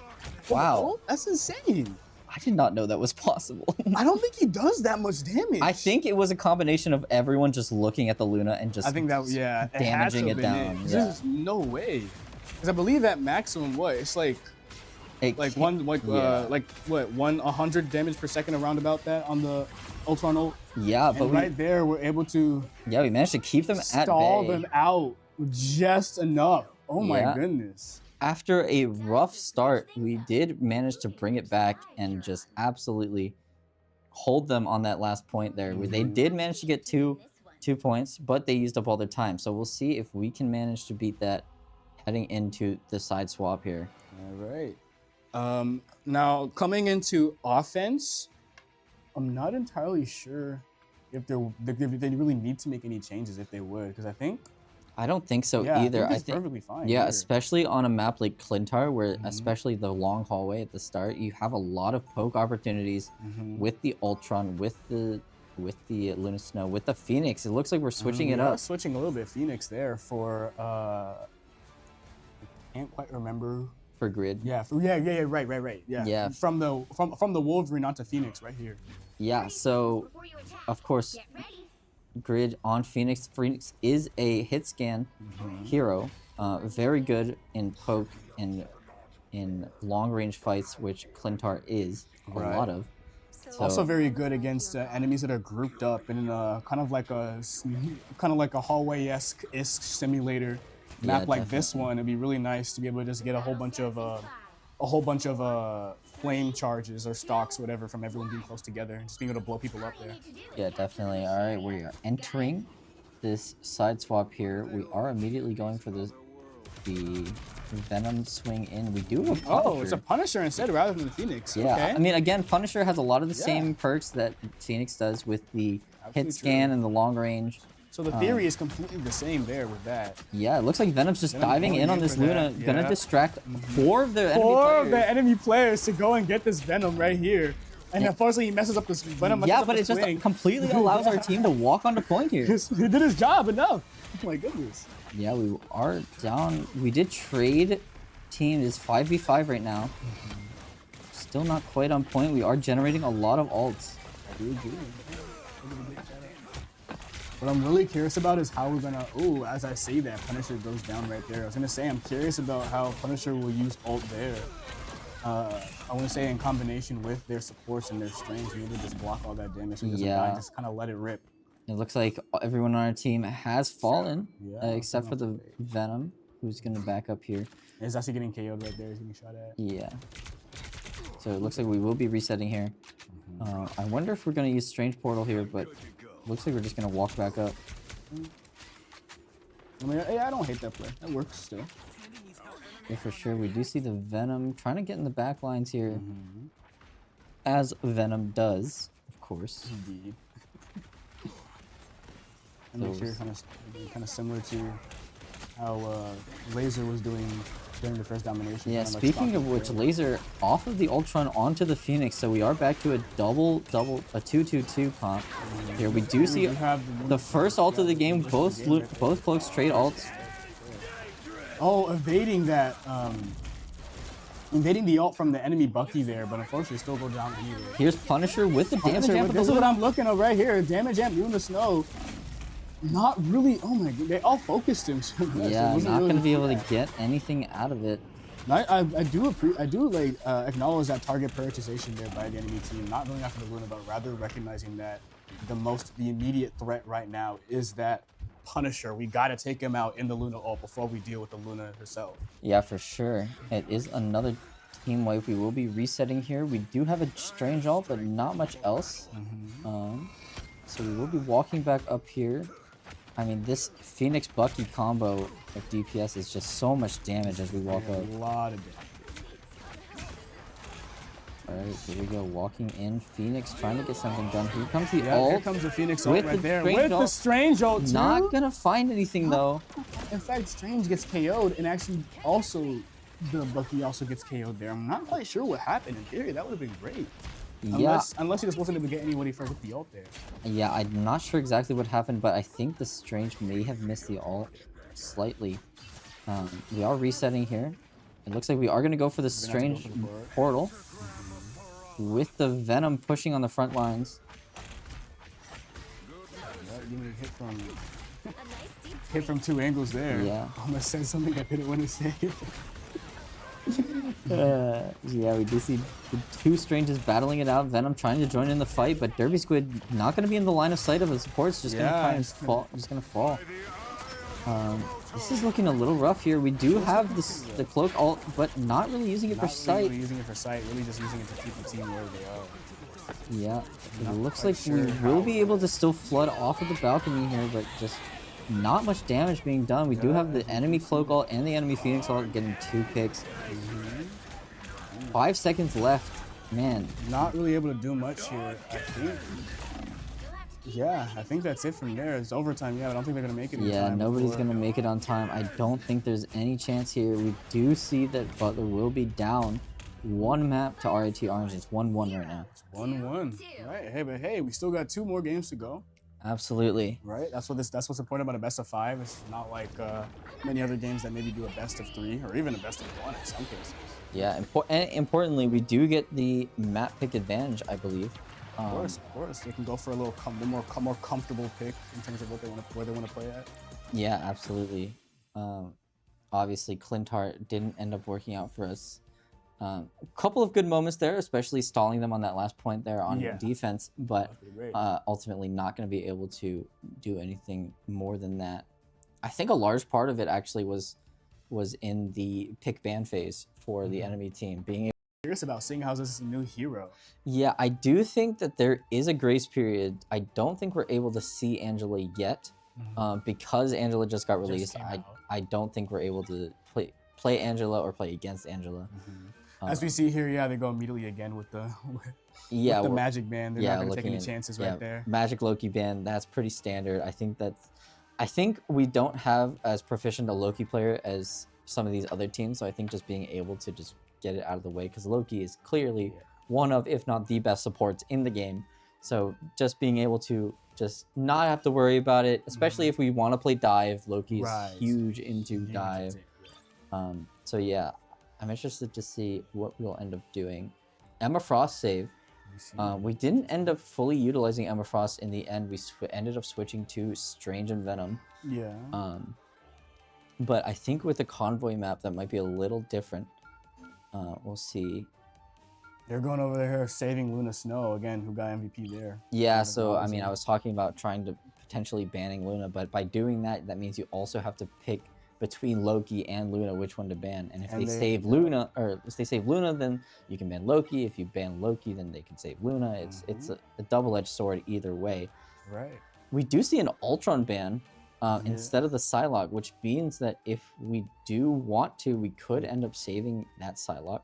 Wow, That's insane. I did not know that was possible. I don't think he does that much damage. I think it was a combination of everyone just looking at the Luna and just I think that yeah, it had to damaging have it been down. There's Yeah. just no way. Because I believe that maximum it's like It like can't- one yeah. like what 100 damage per second around about that on the Ultron ult. Yeah, but And right there we're able to we managed to keep them at stall bay. them out just enough. Oh my Yeah. goodness. After a rough start, we did manage to bring it back and just absolutely hold them on that last point there. They did manage to get two points, but they used up all their time. So we'll see if we can manage to beat that heading into the side swap here. All right. Now coming into offense, I'm not entirely sure if they really need to make any changes if they would, because I think I don't think so yeah, either. I think perfectly fine. Yeah, here. especially on a map like Clintar, where especially the long hallway at the start, you have a lot of poke opportunities with the Ultron, with the Luna Snow, with the Phoenix. It looks like we're switching it We are up. switching a little bit Phoenix there for I can't quite remember. For grid. Yeah, right. Yeah. Yeah. From the Wolverine onto Phoenix right here. Yeah, so of course grid on Phoenix. Phoenix is a hit scan hero. Very good in poke and in long range fights, which Clintar is a Right. lot of. So, Also very good against enemies that are grouped up in kind of like a hallway-esque simulator map Yeah, like this one. It'd be really nice to be able to just get a whole bunch of flame charges or stocks, whatever, from everyone being close together and just being able to blow people up there. yeah, definitely. All right, we are entering this side swap here. We are immediately going for the Venom swing in. We do have a Oh, Punisher. it's a Punisher instead rather than the Phoenix. Yeah, Okay. I mean, again, Punisher has a lot of the Yeah. same perks that Phoenix does with the Absolutely hit scan true. and the long range. So the theory is completely the same there with that. Yeah, it looks like Venom's just Venom diving going in on in this for Luna, that, gonna yeah. distract four of the enemy Four players. of the enemy players to go and get this Venom right here. And unfortunately, he messes up this Venom. messes Yeah, up but the it just swing. completely allows our team to walk onto point here. He did his job enough. Oh my goodness. Yeah, we are down. We did trade. Team is 5v5 right now. Still not quite on point. We are generating a lot of ults. I do agree. What I'm really curious about is how we're gonna. Oh, as I say that, Punisher goes down right there. I was gonna say I'm curious about how Punisher will use ult there. I want to say in combination with their supports and their strengths, maybe just block all that damage. So he doesn't die, Yeah. just kind of let it rip. It looks like everyone on our team has fallen, Yeah, except for the Venom, who's gonna back up here. He's actually getting KO'd right there. He's getting shot at. Yeah. So it looks like we will be resetting here. I wonder if we're gonna use Strange Portal here, but looks like we're just gonna walk back up. I mean, I don't hate that play. That works still. Yeah, for sure. We do see the Venom trying to get in the back lines here, as Venom does, of course. Indeed. And make sure kind of similar to how Laser was doing during the first domination. Yeah, kinda, like, speaking stopped of it which, there. laser off of the Ultron onto the Phoenix, so we are back to a a 2-2-2 comp. Here we do see have the first ult of the game. Both both cloaks trade ults. Oh, evading that, invading the ult from the enemy Bucky there, but unfortunately still go down anyway. Here's Punisher with the damage Punisher, amp of the this is what Luna. I'm looking at right here. Damage amp, Luna Snow. Not really. Oh my god, they all focused him. So much. It Yeah, wasn't not really gonna be able to bad. get anything out of it. I do like acknowledge that target prioritization there by the enemy team, not going after the Luna, but rather recognizing that the immediate threat right now is that Punisher. We gotta take him out in the Luna ult before we deal with the Luna herself. Yeah, for sure. It is another team wipe. We will be resetting here. We do have a strange ult, but not much else. So we will be walking back up here. I mean, this Phoenix Bucky combo of DPS is just so much damage as we walk up. A lot of damage. Alright, here we go. Walking in. Phoenix trying to get something done. Here comes the Yeah, ult. here comes the Phoenix ult with right the there. strange With the ult. strange ult too. Not gonna find anything though. In fact, Strange gets KO'd, and actually also the Bucky also gets KO'd there. I'm not quite sure what happened. In theory, that would have been great. Yeah, Unless he just wasn't able to get anybody first with the ult there. yeah, I'm not sure exactly what happened, but I think the Strange may have missed the ult slightly. We are resetting here. It looks like we are gonna go for the Strange portal with the Venom pushing on the front lines. Yeah, you need hit from two angles there. Yeah. Almost said something I didn't want to say. Yeah, we do see the two Stranges battling it out. Venom trying to join in the fight, but Derby Squid not going to be in the line of sight of the supports. Just going to try and fall. Just going to fall. This is looking a little rough here. We do have the cloak ult, but not really using it for sight. Really using it for sight. Really just using it to keep the team where they are. Yeah, it looks like we will be able to still flood off of the balcony here, but just not much damage being done. We do have the enemy cloak ult and the enemy Phoenix ult getting 2 picks. 5 seconds left. Man, Not really able to do much here, I think. Yeah, I think that's it from there. It's overtime. Yeah, I don't think they're going to make it in yeah, time nobody's before- going to make it on time. I don't think there's any chance here. We do see that Butler will be down 1 map to RIT Orange. It's 1-1 right now. 1-1. Right. Hey, but hey, we still got 2 more games to go. Absolutely. Right. That's what's important about a best of 5. It's not like many other games that maybe do a best of 3 or even a best of 1 in some cases. Yeah, and importantly, we do get the map pick advantage, I believe. Of course. They can go for a little more comfortable pick in terms of where they want to play at. Yeah, absolutely. Obviously, Clinthart didn't end up working out for us. A couple of good moments there, especially stalling them on that last point there on defense, but Pretty great. ultimately not going to be able to do anything more than that. I think a large part of it actually was in the pick ban phase for the enemy team. Curious about seeing how this is a new hero. Yeah, I do think that there is a grace period. I don't think we're able to see Angela yet because Angela just got released. I don't think we're able to play Angela or play against Angela. As we see here, yeah, they go immediately again with the Yeah, the magic band. They're not going to take any looking at- chances yeah, right there. Magic Loki ban, that's pretty standard. I think we don't have as proficient a Loki player as some of these other teams, so I think just being able to just get it out of the way, because Loki is clearly one of, if not the best supports in the game. So just being able to just not have to worry about it, especially if we want to play dive. Loki is huge into dive. So yeah, I'm interested to see what we'll end up doing. Emma Frost save. We didn't end up fully utilizing Emma Frost in the end. We ended up switching to Strange and Venom. Yeah. But I think with the convoy map, that might be a little different. We'll see. They're going over there saving Luna Snow again, who got MVP there. Yeah, so I mean, I was talking about trying to potentially banning Luna, but by doing that, that means you also have to pick between Loki and Luna which one to ban. And if they save Luna, or if they save Luna, then you can ban Loki. If you ban Loki, then they can save Luna. It's a double-edged sword either way. Right. We do see an Ultron ban instead of the Psylocke, which means that if we do want to, we could end up saving that Psylocke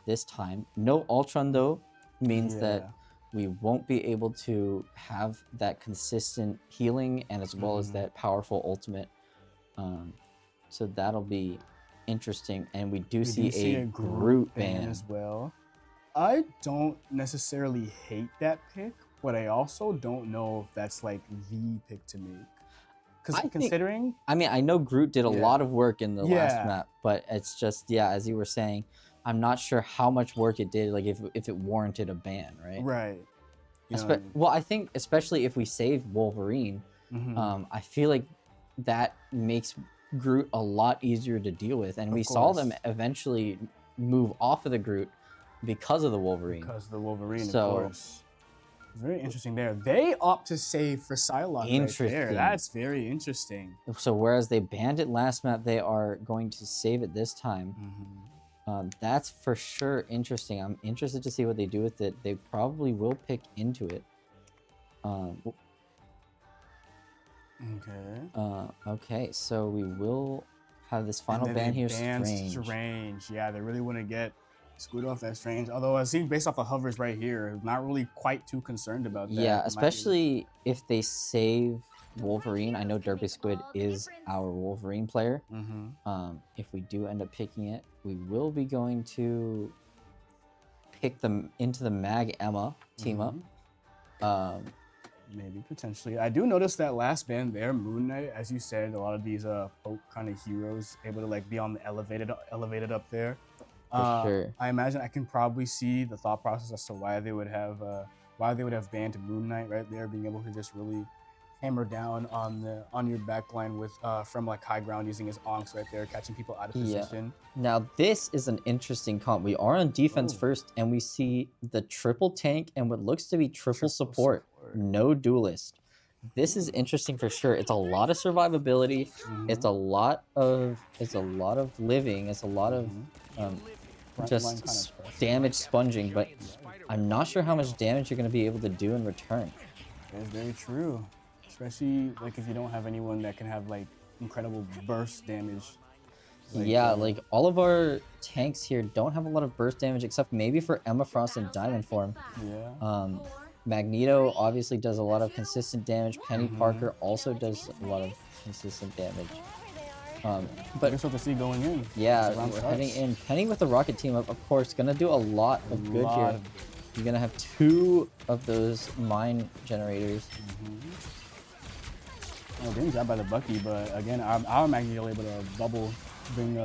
this time. No Ultron, though, means that we won't be able to have that consistent healing and as well as that powerful ultimate. So that'll be interesting. And we do We see do see a Groot ban. as well. I don't necessarily hate that pick, but I also don't know if that's like the pick to make. I Because think- considering, I mean, I know Groot did a Yeah. lot of work in the last Yeah. map, but it's just, yeah, as you were saying, I'm not sure how much work it did, like if it warranted a ban, right? right? You know what I mean? Well, I think especially if we save Wolverine, Mhm. I feel like that makes Groot a lot easier to deal with, and Of we saw them course. eventually move off of the Groot because of the Wolverine. Because the Wolverine, So- of course. Very interesting there. They opt to save for Psylocke right there. Interesting. That's very interesting. So whereas they banned it last map, they are going to save it this time. That's for sure interesting. I'm interested to see what they do with it. They probably will pick into it. Okay. Okay, so we will have this final And then ban they here. banned Strange. Yeah, they really want to get Squid off that Strange. Although I see based off the hovers right here, not really quite too concerned about that. Yeah, Might be- especially if they save Wolverine. I know Derpy Squid is our Wolverine player. If we do end up picking it, we will be going to pick them into the Mag Emma team up. Maybe potentially. I do notice that last band there, Moon Knight, as you said, a lot of these poke kind of heroes able to like be on the elevated up there. For sure. I imagine I can probably see the thought process as to why they would have banned Moon Knight right there, being able to just really hammer down on your backline with from like high ground using his onks right there, catching people out of position. Now this is an interesting comp. We are on defense Oh. first, and we see the triple tank and what looks to be triple Triple support. No duelist. This is interesting for sure. It's a lot of survivability. It's a lot of living. It's a lot of just damage sponging, but I'm not sure how much damage you're going to be able to do in return. That's very true. Especially like if you don't have anyone that can have like incredible burst damage. Yeah, like all of our tanks here don't have a lot of burst damage except maybe for Emma Frost and Diamond Form. Yeah. Magneto obviously does a lot of consistent damage. Penny Parker also does a lot of consistent damage. But But guess what to see going in. yeah, as the round we're starts. heading in. Penny with the rocket team up, of course, gonna do a lot of good Lot here. of- You're gonna have 2 of those mine generators. Oh, getting grabbed by the Bucky, but again, our Magneto able to bubble, bring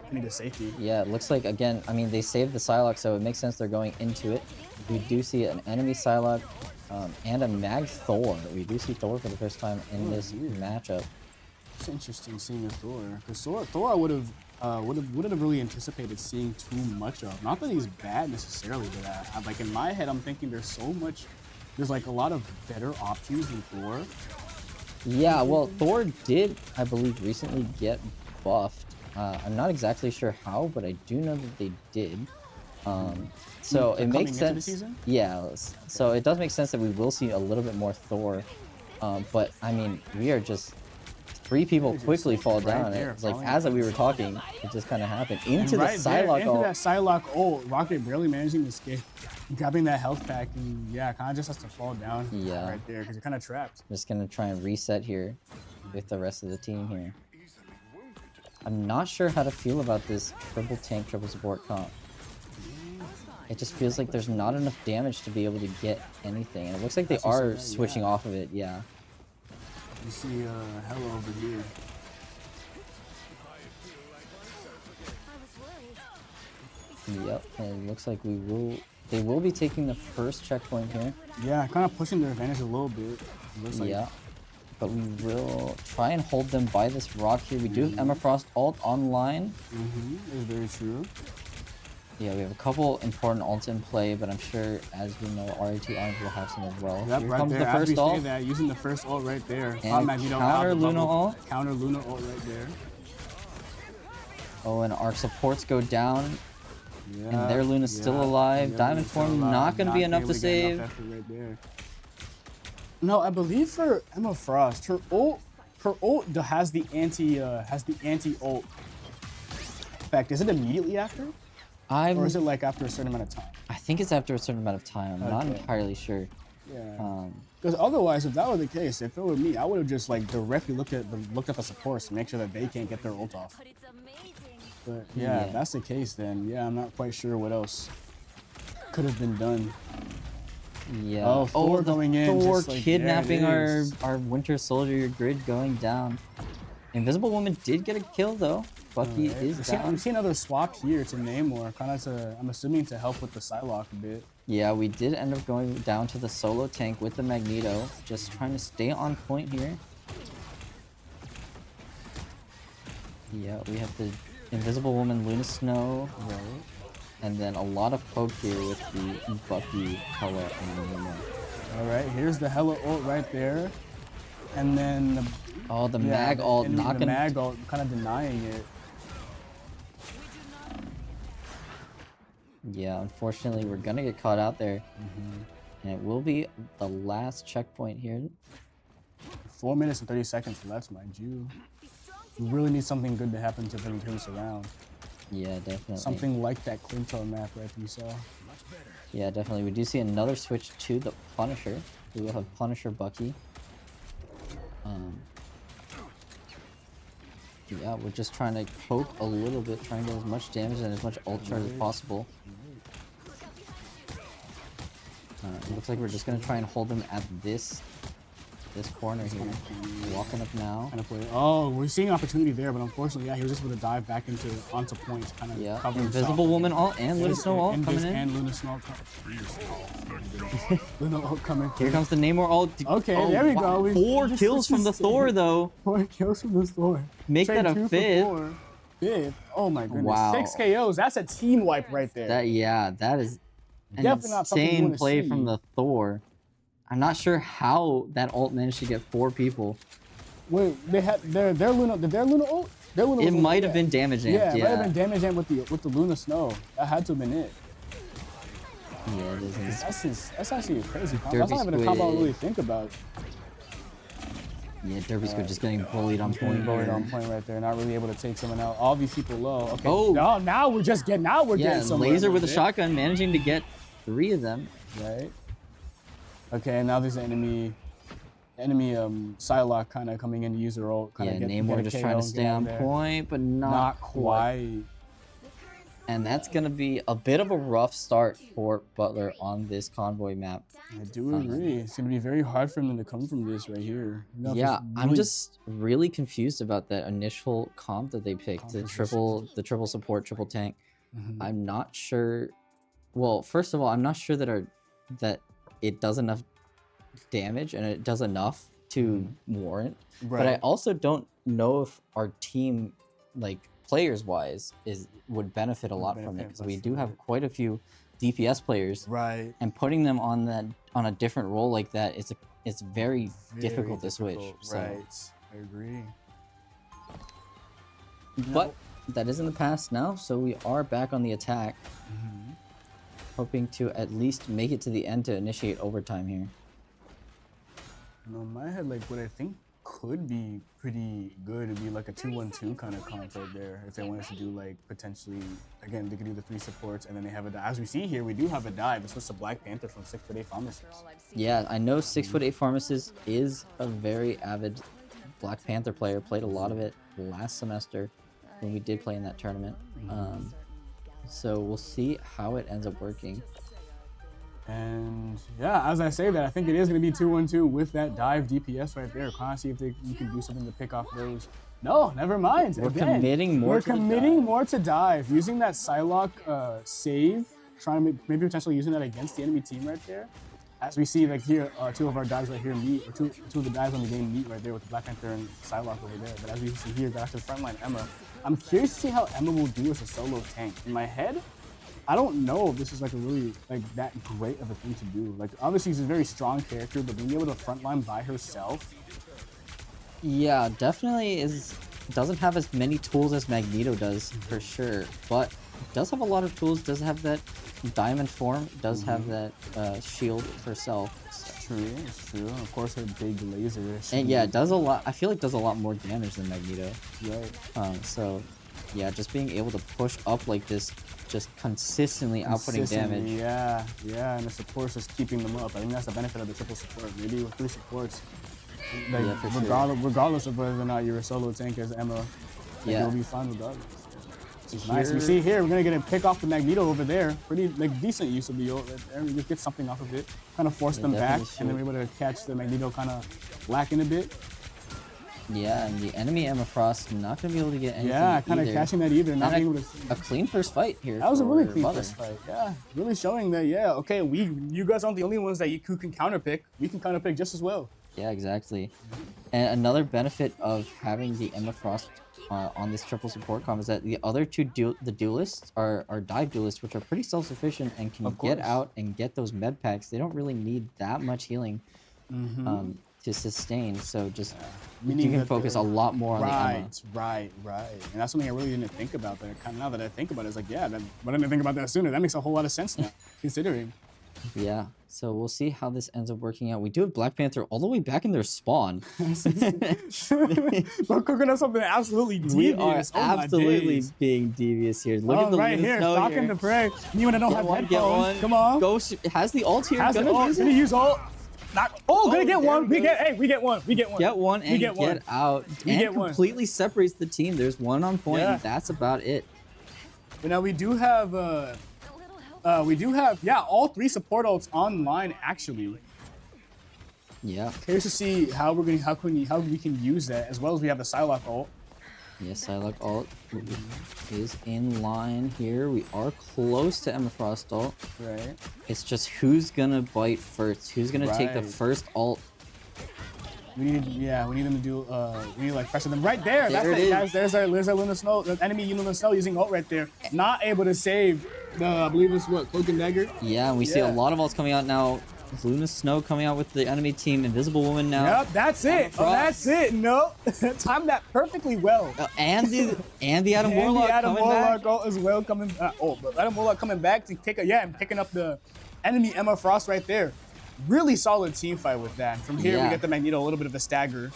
Penny to safety. Yeah, it looks like, again, I mean, they saved the Psylocke, so it makes sense they're going into it. We do see an enemy Psylocke and a Mag Thor. We do see Thor for the first time in this matchup. It's interesting seeing a Thor, because Thor I would have really anticipated seeing too much of. Not that he's bad necessarily, but like in my head, I'm thinking there's like a lot of better options than Thor. Yeah, well, Thor did, I believe, recently get buffed. I'm not exactly sure how, but I do know that they did. So it Coming makes into the sense. season? Yeah, so it does make sense that we will see a little bit more Thor. But I mean, we are just 3 people Just quickly fall right down. there, It's like falling as down. we were talking, it just kind of happened into And the right there, Psylocke into ult. that Psylocke ult, Rocket barely managing to escape, grabbing that health pack, and yeah, kind of just has to fall down Yeah. right there because you're kind of trapped. I'm just gonna try and reset here with the rest of the team here. I'm not sure how to feel about this triple tank, triple support comp. It just feels like there's not enough damage to be able to get anything. And it looks like they That's what are you said, switching yeah. off of it, yeah. You see Hello over here. Yep, and it looks like they will be taking the first checkpoint here. Yeah, kind of pushing their advantage a little bit. It looks like. Yeah. But we will try and hold them by this rock here. We do have Emma Frost ult online. It's very true. Yeah, we have a couple important ults in play, but I'm sure, as we know, RIT Arms will have some as well. Yep, Here right comes there. the As we first say ult. that, using the first ult right there. And Magneto counter out of the Luna bubble. ult. Counter Luna ult right there. Oh, and our supports go down. Yeah, And their Luna's still alive. Diamond Luna's still Form alive. not gonna be enough able to get enough save. effort right there. No, I believe for Emma Frost, her ult has the anti ult effect. Is it immediately after, or is it like after a certain amount of time? I think it's after a certain amount of time. I'm not Okay. entirely sure. Yeah. Because otherwise, if that were the case, if it were me, I would have just like directly looked at the supports to make sure that they can't get their ult off. But yeah, if that's the case, then yeah, I'm not quite sure what else could have been done. Yeah. Oh, Thor the going in, Thor just like, there it kidnapping is. our Winter Soldier Grid going down. Invisible Woman did get a kill though. Bucky Alright. is down. We've seen another swap here to Namor, kind of to, I'm assuming, to help with the Psylocke a bit. Yeah, we did end up going down to the solo tank with the Magneto, just trying to stay on point here. Yeah, we have the Invisible Woman, Luna Snow, Right. and then a lot of poke here with the Bucky, Hela, and Luna. All right, here's the Hela ult right there, and then the, Oh, the Mag ult and knocking. the Mag ult kind of denying it. Yeah, unfortunately, we're gonna get caught out there, and it will be the last checkpoint here. 4 minutes and 30 seconds left, mind you. We really need something good to happen to bring this around. Yeah, definitely. Something like that Clintar map that we saw. Yeah, definitely. We do see another switch to the Punisher. We will have Punisher Bucky. Yeah, we're just trying to poke a little bit, trying to get as much damage and as much ult charge as possible. It looks like we're just gonna try and hold them at this corner here. Walking up now. Kind of play. Oh, we're seeing opportunity there, but unfortunately, yeah, he was just able to dive back onto point, kind of Yeah, cover Invisible himself. Woman ult and Luna Snow ult coming in. And Luna Snow Luna ult coming. Here comes the Namor ult. Okay, Oh, there we wow. go. We 4 just- kills from the just- Thor though. 4 kills from this Thor. Make Trade that a 2 for fifth. 4. Fifth. Oh my goodness. Wow. 6 KOs. That's a team wipe right there. That is an Definitely not something you insane wanna play see. from the Thor. I'm not sure how that ult managed to get 4 people. Wait, they had their Luna. Did their Luna ult? Their Luna It was might have yeah. been damage amped, Yeah, it might have yeah. been damage and with the Luna Snow. That had to have been it. Yeah, it is. That's actually a crazy combo. Derby That's not even a combo I Squid. really think about. Yeah, Derby Squid just getting bullied on point. Bullied here. on point right there, not really able to take someone out. All these people low. Okay. Oh. Now we're getting Yeah, somewhere. Laser with a bit. shotgun managing to get 3 of them. Right. Okay, now there's an enemy Psylocke kind of coming in to use her ult. Yeah, Kinda Namor get a just KO trying to and stay get on there. point, but not, Not quite. And that's going to be a bit of a rough start for Butler on this convoy map. I do agree. It's gonna be very hard for them to come from this right here. You know, if Yeah, it's I'm really- just really confused about that initial comp that they picked, the triple support, triple tank. Mhm. I'm not sure. Well, first of all, I'm not sure that it does enough damage and it does enough to warrant. But I Right. also don't know if our team, like players wise, would benefit a lot from it benefit, because we that's do right. have quite a few DPS players, Right. and putting them on a different role like that it's very difficult to switch. difficult, So. Right. I agree. But that is in the past now, so we are back on the attack, Mhm. hoping to at least make it to the end to initiate overtime here. You know, in my head, like what I think could be pretty good would be like a 2-1-2 kind of comp right there. If they wanted to do like potentially, again, they could do the 3 supports and then they have a dive. As we see here, we do have a dive. It's just a Black Panther from 6'8" Pharmacist. Yeah, I know 6'8" Pharmacist is a very avid Black Panther player. Played a lot of it last semester when we did play in that tournament. So we'll see how it ends up working. And yeah, as I say that, I think it is going to be 2-1-2 with that dive DPS right there. Trying to see if you can do something to pick off those. No, never mind. We're Again, committing more We're to the committing dive. more to dive. Using that Psylocke save, trying to maybe potentially using that against the enemy team right there. As we see, like here, 2 of our dives right here meet, or two of the dives on the game meet right there with the Black Panther and Psylocke over there. But as we see here, back to the front line, Emma. I'm curious to see how Emma will do as a solo tank. In my head, I don't know if this is like a really like that great of a thing to do. Like obviously she's a very strong character, but being able to frontline by herself. Yeah, definitely doesn't have as many tools as Magneto does for sure, but does have a lot of tools. Does have that diamond form. Does have that shield herself. So. It's true. Of course, her big laser. And yeah, it does a lot. I feel like does a lot more damage than Magneto. Right. So yeah, just being able to push up like this, just consistently outputting Consistently, damage. Yeah, and the support's just keeping them up. I think that's the benefit of the triple support. Maybe with 3 supports, like, Yeah, for sure. regardless of whether or not you're a solo tank as Emma, like, Yeah. you'll be fine regardless. Nice. We see here, we're gonna get a pick off the Magneto over there. Pretty like decent use of the ult right there. We just get something off of it. Kind of force them back, and then we're able to catch the Magneto kind of lacking a bit. Yeah, and the enemy Emma Frost not gonna be able to get anything. Yeah, kind of catching that either. Not being able to. A clean first fight here. That was a really clean Butler. first fight. Yeah, really showing that. Yeah, okay, you guys aren't the only ones that who can counterpick. We can counterpick just as well. Yeah, exactly. And another benefit of having the Emma Frost on this triple support comp is that the other two duelists are dive duelists, which are pretty self-sufficient and can get out and get those med packs. They don't really need that much healing to sustain. So just you can focus a lot more on the Emma. Right. And that's something I really didn't think about. But kind of now that I think about it, it's like, yeah, why didn't I think about that sooner? That makes a whole lot of sense now, considering. Yeah, so we'll see how this ends up working out. We do have Black Panther all the way back in their spawn. We're cooking up something absolutely devious. We are absolutely being devious here. Look at the right here, stalking the prey. You want to know how to get one? Come on. Ghost has the ult here. Has the ult. Gonna use ult. Gonna get one. We get one. Get one and get out. And completely separates the team. There's one on point, and that's about it. But now we do have all 3 support ults online actually. Yeah. Curious to see how we can use that, as well as we have the Psylocke ult. Yes, Psylocke ult is in line here. We are close to Emma Frost ult. Right. It's just who's gonna bite first. Who's gonna take the first ult. We need them to do. We need to like pressure them right there. There it is. Guys. There's our Luna Snow. The enemy Luna Snow using ult right there. Not able to save the. I believe it's what, Cloak and Dagger. Yeah, and we see a lot of ults coming out now. Luna Snow coming out with the enemy team. Invisible Woman now. Yep, that's it. That's it. Nope. Timed that perfectly well. And the Adam Warlock ult as well coming. But Adam Warlock coming back to take and picking up the enemy Emma Frost right there. Really solid team fight with that. From here, we get the Magneto a little bit of a stagger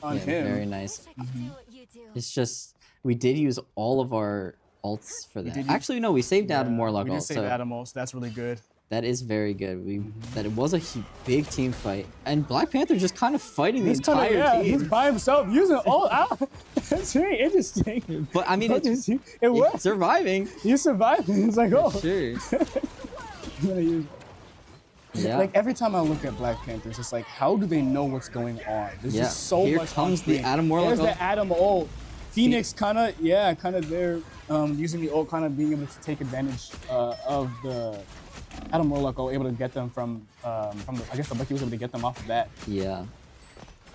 on him. Very nice. It's just, we did use all of our ults for that. Actually, no, we saved Adam Warlock ult. We did save Adam ult, so that's really good. That is very good. That it was a big team fight. And Black Panther just kind of fighting the entire team. He's by himself using ult. That's very interesting. But I mean, it worked. Surviving. He's surviving. It's like, oh. Sure. Yeah. Like every time I look at Black Panther, it's just like, how do they know what's going on? There's just so Here much. Comes the Adam Warlock. There's the Adam ult. Phoenix kind of there, using the ult, kind of being able to take advantage of the Adam Warlock ult, able to get them from the. I guess the Bucky was able to get them off of that. Yeah.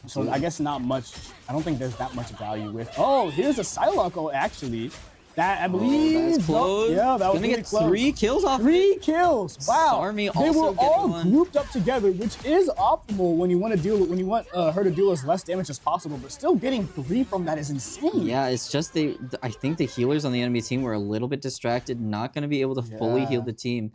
So I guess not much. I don't think there's that much value with. Oh, here's a Psylocke ult actually. That I believe. That's close. Yeah, that was gonna really get close. 3 kills off. 3 kills. Wow. Army they also were all one. grouped up together, which is optimal when you want her to deal as less damage as possible. But still getting 3 from that is insane. Yeah, it's just I think the healers on the enemy team were a little bit distracted, not going to be able to fully heal the team.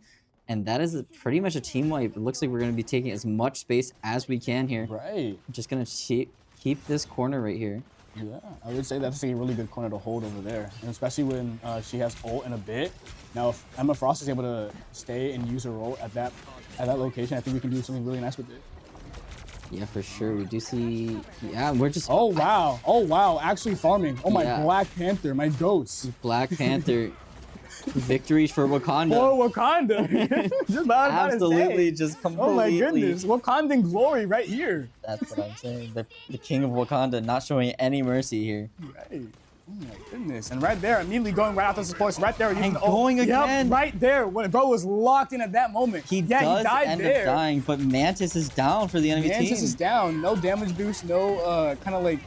And that is pretty much a team wipe. It looks like we're going to be taking as much space as we can here. Right. Just going to keep this corner right here. Yeah, I would say that's a really good corner to hold over there, and especially when she has ult in a bit. Now, if Emma Frost is able to stay and use her ult at that location, I think we can do something really nice with it. Yeah, for sure. We do see. Yeah, we're just. Oh wow! Actually farming. Oh my Black Panther, my ghost. Black Panther. Victories for Wakanda. For Wakanda. Just about absolutely, just completely. Oh my goodness, Wakandan glory right here. That's what I'm saying. The king of Wakanda not showing any mercy here. Right. Oh my goodness. And right there, immediately going right after the supports, right there. And going again. Yep, right there. When bro was locked in at that moment. He died end up dying, but Mantis is down for the enemy team. Mantis is down. No damage boost, no kind of like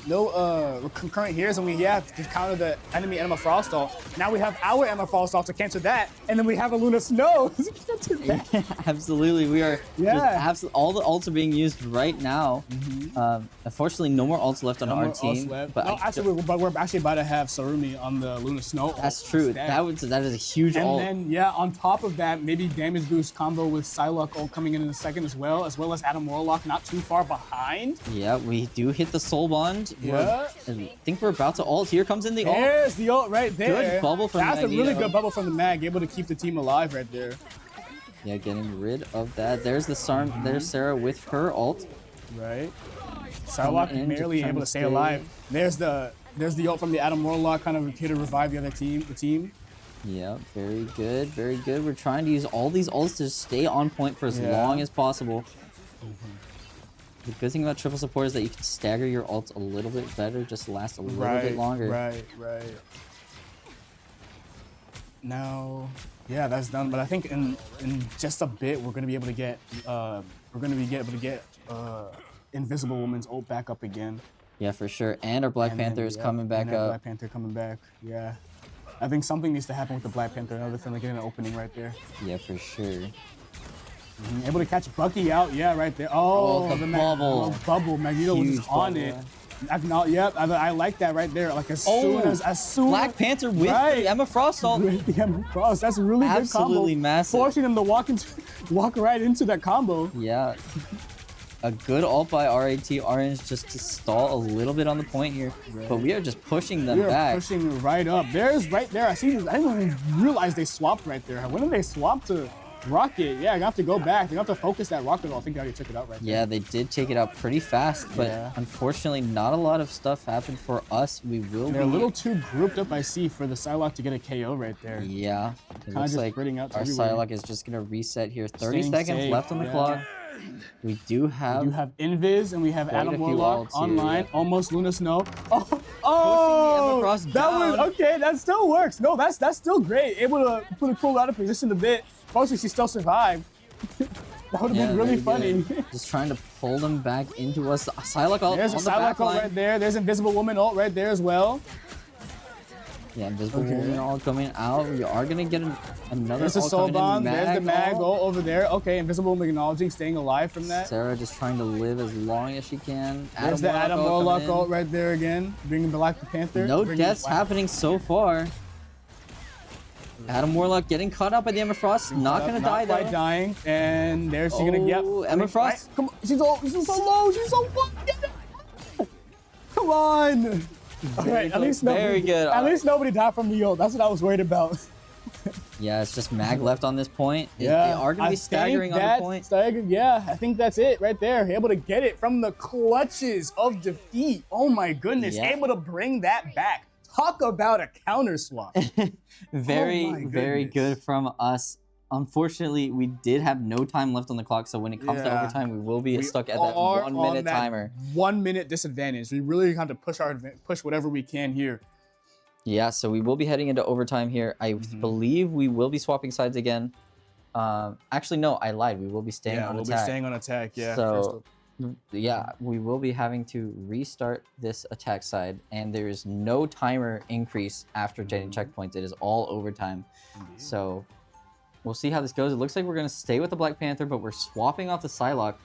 no concurrent heals, and we have to counter the enemy Emma Frost ult. Now we have our Emma Frost ult to cancel that, and then we have a Luna Snow to cancel that. Absolutely, we are. Just all the ults are being used right now. Unfortunately, no more ults left on our team. But we're actually about to have Sarumi on the Luna Snow. That's true. That is a huge ult. And then on top of that, maybe damage boost combo with Psylocke ult coming in a second as well as Adam Warlock not too far behind. Yeah, we do hit the soul bond. I think we're about to ult. Here comes in the ult. There's the ult right there. Good bubble from That's a really good bubble from the Mag, able to keep the team alive right there. Yeah, getting rid of that. There's the There's Sarah with her ult. Right. Psylocke merely able to stay alive. There's the There's the ult from the Adam Warlock, kind of here to revive the other team. Yeah, very good, very good. We're trying to use all these ults to stay on point for as long as possible. The good thing about triple support is that you can stagger your ults a little bit better, just last a little bit longer. Right. Now, yeah, that's done. But I think in just a bit we're gonna be able to get Invisible Woman's ult back up again. Yeah, for sure. And our Black Panther is coming back up. Black Panther coming back. Yeah. I think something needs to happen with the Black Panther. Another thing, like getting an opening right there. Yeah, for sure. Able to catch Bucky out. Yeah, right there. Oh, the bubble. Bubble. Magneto was just on it. I like that right there. Like as soon Black Panther with the Emma Frost ult. With the Emma Frost. That's a really good combo. Absolutely massive. Forcing them to walk right into that combo. Yeah. A good ult by RIT Orange just to stall a little bit on the point here. But we are just pushing them back. Pushing right up. There's right there. I didn't even realize they swapped right there. When did they swap to Rocket? Yeah, I have to go back. They have to focus that Rocket ult. I think they already took it out right there. Yeah, they did take it out pretty fast, but unfortunately not a lot of stuff happened for us. They're a little too grouped up, I see, for the Psylocke to get a KO right there. Yeah. It looks like our everywhere. Psylocke is just going to reset here. 30 seconds left on the clock. We do have Invis and we have Adam Warlock online. Almost Luna Snow. That was okay. That still works. No, that's still great. Able to put a cool out of position a bit. Mostly she still survived. That would have been really funny. Just trying to pull them back into us. Psylocke ult. There's a Psylocke ult right there. There's Invisible Woman ult right there as well. Yeah, Invisible Woman all coming out. We are going to get another There's a Soul Bomb. There's the Mag ult over there. Okay, Invisible Woman acknowledging, staying alive from that. Sarah just trying to live as long as she can. There's the Adam Warlock ult right there again. Bringing Black Panther. No deaths happening so far. Adam Warlock getting caught up by the Emma Frost. Not going to die though. Not quite dying. And there's she going to get... Emma Frost. Come on. She's so low. She's so fucking... Come on. Alright, at least nobody died from the ult. That's what I was worried about. Yeah, it's just Mag left on this point. They are going to be staggering on the point. Yeah, I think that's it right there. Able to get it from the clutches of defeat. Oh my goodness. Yeah. Able to bring that back. Talk about a counter swap. Very good from us. Unfortunately, we did have no time left on the clock, so when it comes to overtime, we will be stuck at that 1 minute timer. 1 minute disadvantage. We really have to push whatever we can here. Yeah, so we will be heading into overtime here. I believe we will be swapping sides again. Actually, no, I lied. We will be staying on attack. We'll be staying on attack, yeah. So, yeah, we will be having to restart this attack side, and there is no timer increase after getting checkpoints. It is all overtime. So we'll see how this goes. It looks like we're going to stay with the Black Panther, but we're swapping off the Psylocke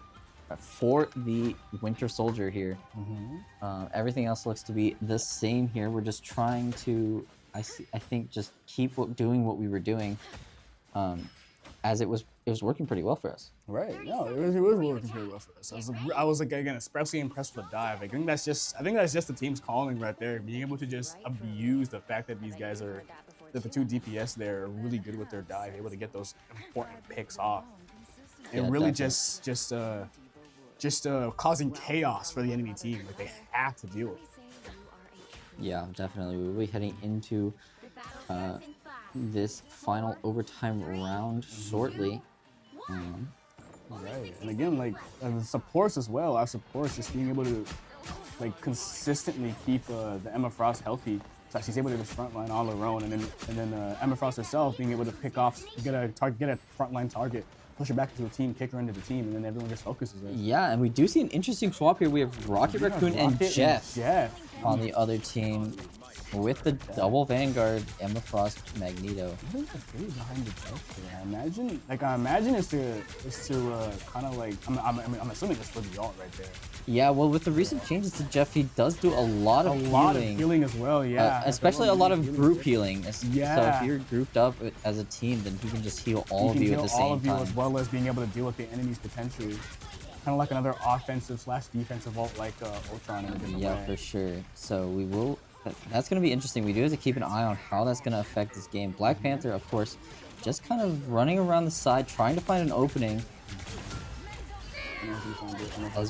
for the Winter Soldier here. Everything else looks to be the same here. We're just trying to, I think, just keep doing what we were doing, as it was working pretty well for us. Right. No, it was working pretty well for us. I was again especially impressed with the dive. I think that's just the team's calling right there, being able to just abuse the fact that these guys are, that the two DPS there are really good with their dive, able to get those important picks off, and really just causing chaos for the enemy team. Like they have to deal with. Yeah, definitely. We'll be heading into this final overtime round shortly. Right, and again, like the supports as well. Our supports just being able to like consistently keep the Emma Frost healthy, so she's able to just frontline all her own, and then Emma Frost herself being able to pick off, get a frontline target, push her back into the team, kick her into the team, and then everyone just focuses her. Yeah, and we do see an interesting swap here. We have Rocket Raccoon and Jeff on the other team, with the double Vanguard, Emma Frost, Magneto. I think the theory behind the Jeff here, I imagine is to kind of like, I'm assuming it's for the ult right there. Yeah, well, with the recent changes to Jeff, he does do a lot of healing as well, yeah. Especially a lot of group healing. Yeah. So if you're grouped up as a team, then he can just heal all of you at the same time. All of you, as well as being able to deal with the enemy's potential. Kind of like another offensive/defensive ult like Ultron in a different way. Yeah, for sure. So we will... That's going to be interesting. We do have to keep an eye on how that's going to affect this game. Black Panther, of course, just kind of running around the side, trying to find an opening.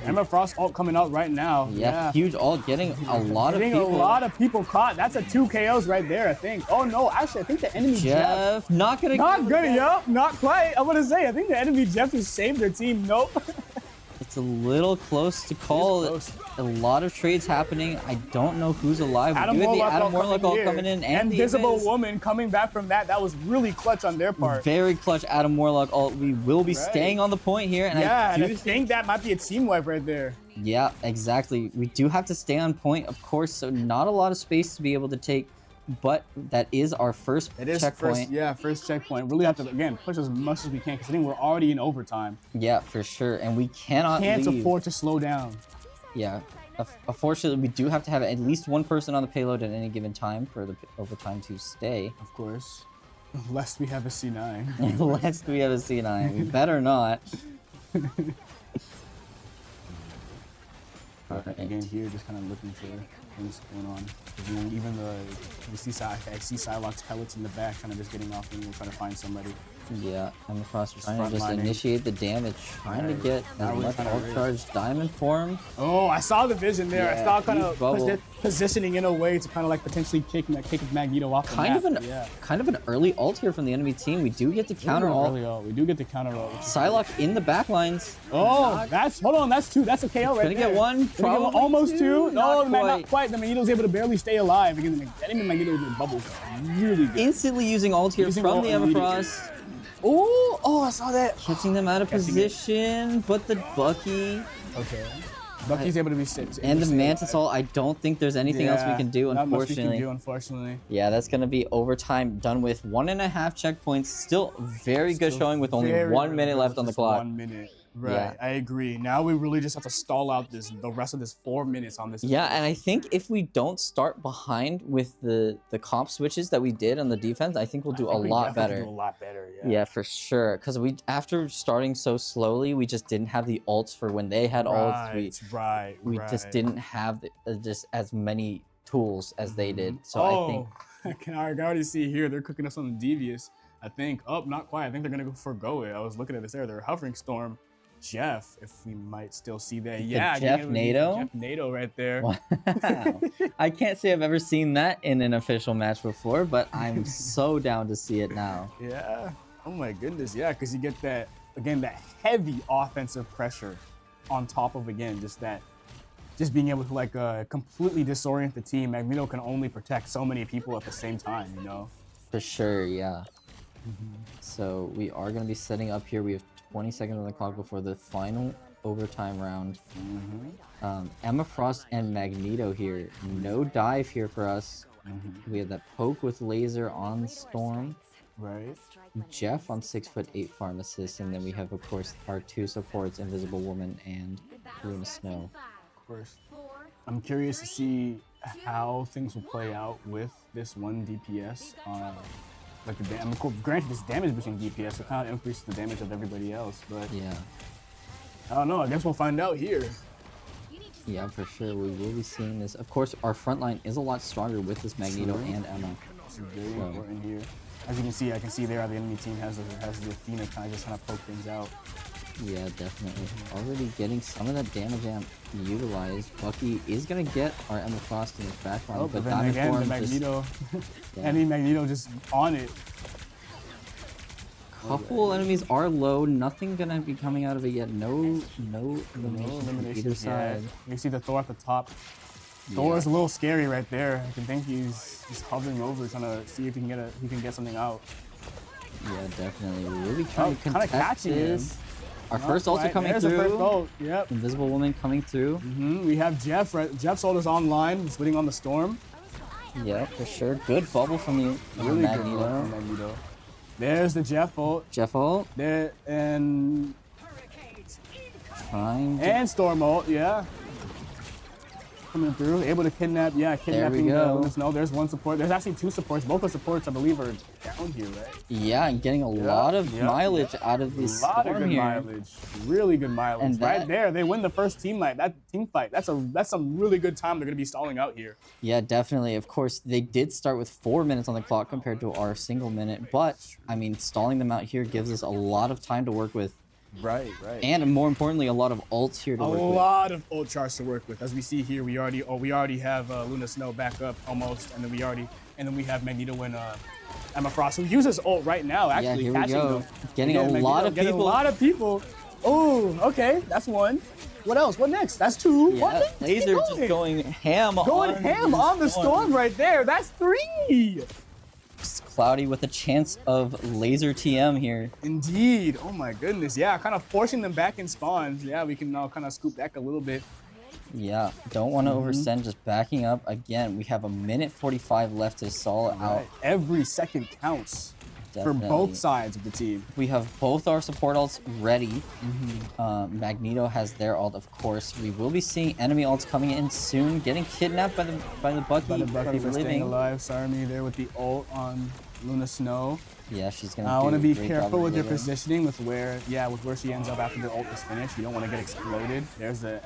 Emma Frost ult coming out right now. Yeah, huge ult, getting a lot of Getting people. a lot of people caught. That's a 2 KOs right there, I think. Oh no, actually, I think the enemy Jeff, not gonna. Not good, yup, not quite. I'm gonna say, I think the enemy Jeff just saved their team. Nope. It's a little close to call. Close. A lot of trades happening. I don't know who's alive. Adam We do have the Warlock Adam Warlock all here. coming in, and the Invisible Invis. Woman coming back from that. That was really clutch on their part. Very clutch Adam Warlock ult. We will be staying on the point here, and Yeah, I and do I think that might be a team wipe right there. Yeah, exactly. We do have to stay on point, of course, so not a lot of space to be able to take, but that is our first checkpoint. First checkpoint. Really have to, again, push as much as we can, because I think we're already in overtime. Yeah, for sure, and we cannot Can't leave. afford to slow down. Yeah. Unfortunately, we do have to have at least one person on the payload at any given time for the overtime to stay. Of course. Lest we have a C9. Unless we have a C9. We better not. Again, here, just kind of looking for things going on. Even I see Psylocke's pellets in the back, kind of just getting off, and we'll try to find somebody. Yeah, I'm across trying to just frontlining. initiate the damage, trying to get Now as we're much trying to ult charge diamond form. Oh, I saw the vision there. I Yeah, saw kind huge of bubble. positioning in a way to kind of like potentially kick Magneto off the Kind map. of an early ult here from the enemy team. We do get the counter ult. We do get the counter ult. Psylocke in the back lines. Oh, hold on, that's 2. That's a KO right Gonna there. get one, Gonna get probably almost 2. No, not man, quite. not quite. The Magneto's able to barely stay alive. Again, the enemy Magneto with the bubble. Really good. Instantly using ult here Using from ult the Emma immediately. Frost. Oh, I saw that. Catching them out of Catching it. position, but the Bucky Okay. Bucky's able to be sit. and the Mantis ult, I don't think there's anything else we can do, Not much we can unfortunately. do, unfortunately. Yeah, that's going to be overtime done with 1.5 checkpoints. Still very good showing with only Very 1 minute good, left on the just clock. 1 minute. Right, Yeah. I agree. Now we really just have to stall out the rest of this 4 minutes on this. Yeah, and I think if we don't start behind with the comp switches that we did on the defense, I think we'll do a lot better. Do a lot better, yeah. Yeah, for sure. Because after starting so slowly, we just didn't have the ults for when they had ults. We just didn't have just as many tools as they did. So I think I can already see here they're cooking up something devious. I think, not quite. I think they're gonna go forgo it. I was looking at this there. They're hovering storm. Jeff, if we might still see that. Yeah, Jeff NATO? Jeff NATO right there. wow. I can't say I've ever seen that in an official match before, but I'm so down to see it now. Yeah. Oh my goodness. Yeah, because you get that, again, that heavy offensive pressure on top of, again, just being able to like completely disorient the team. Magneto can only protect so many people at the same time, you know? For sure, yeah. So we are going to be setting up here. We have 20 seconds on the clock before the final overtime round. Emma Frost and Magneto here. No dive here for us. We have that poke with laser on Storm. Right. Jeff on 6'8" pharmacist, and then we have, of course, our 2 supports, Invisible Woman and Luna Snow. Of course. I'm curious to see how things will play out with this 1 DPS. Like granted, this damage boosting DPS, so it kind of increases the damage of everybody else, but Yeah. I don't know. I guess we'll find out here. Yeah, for sure. We will be seeing this. Of course, our front line is a lot stronger with this Magneto True. and Emma. It's very important here. As you can see, I can see there how the enemy team has the Athena kind of just trying to poke things out. Yeah, definitely. Already getting some of that damage amp utilized. Bucky is going to get our Emma Frost in his background, Oh, but then Diamond again, Form the Magneto, Yeah. enemy Magneto just on it. couple enemies are low. Nothing going to be coming out of it yet. No eliminations from either side. You see the Thor at the top. Thor is a little scary right there. I can think he's hovering over, trying to see if he can get something out. Yeah, definitely. We're really trying to kinda contest catching him. this. Our Not first ults are quite. coming There's the first through. ult. Yep. Invisible Woman coming through. We have Jeff. Right? Jeff's ult is online. He's waiting on the storm. Yeah, for sure. Good bubble from the Really good Magneto. ult from Magneto. There's the Jeff ult. Jeff ult. There and Trying to... Storm ult. Yeah. Coming through, able to kidnapping go. Luna Snow. There's 1 support. There's actually 2 supports. Both the supports, I believe, are down here, right? Yeah, and getting a lot of mileage out of this A lot of storm good here. mileage. Really good mileage. And right that- there, they win the first team fight. That's some really good time they're gonna be stalling out here. Yeah, definitely. Of course, they did start with 4 minutes on the clock compared to our single minute, but I mean, stalling them out here gives us a lot of time to work with. Right. And more importantly, a lot of ults here to A work with. lot of ult charts to work with. As we see here, we already have Luna Snow back up almost, and then we have Magneto and Emma Frost, who uses ult right now. Actually, Yeah, here we catching go. them. Getting a lot of people. A lot of people. Oh, okay, that's one. What else? What next? That's two. Yeah, What next? Laser Keep just going ham going ham on the storm right there. That's three. It's Cloudy with a chance of laser TM here. Indeed. Oh my goodness. Yeah, kind of forcing them back in spawns. Yeah, we can now kind of scoop back a little bit. Yeah, don't want to oversend, just backing up. Again, we have a minute 45 left to stall it out. Right. Every second counts Definitely. for both sides of the team. We have both our support ults ready. Magneto has their ult, of course. We will be seeing enemy ults coming in soon, getting kidnapped by the Bucky, By the Bucky for staying living. alive. Sarmi there with the ult on Luna Snow. Yeah, she's gonna. I want to do a be great job careful of with your living. positioning with where she ends up after the ult is finished. You don't want to get exploded. There's the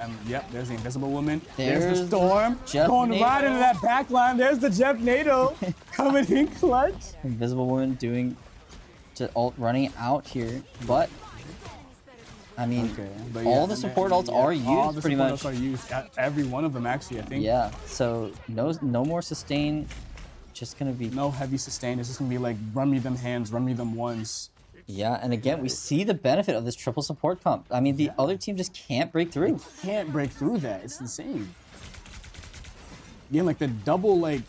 there's the invisible woman. There's the storm Jeff going right NATO. into that back line. There's the Jeff NATO coming in clutch. Invisible Woman doing ult running out here, but I mean, But all the support ults are all used the pretty support much. ults are used. Every one of them actually, I think. Yeah, so no more sustain. Just gonna be No heavy sustain. It's just gonna be like run me them hands, run me them ones. yeah. And again, we see the benefit of this triple support comp. I mean, the other team just can't break through. Can't break through that. It's insane. Again, like the double again,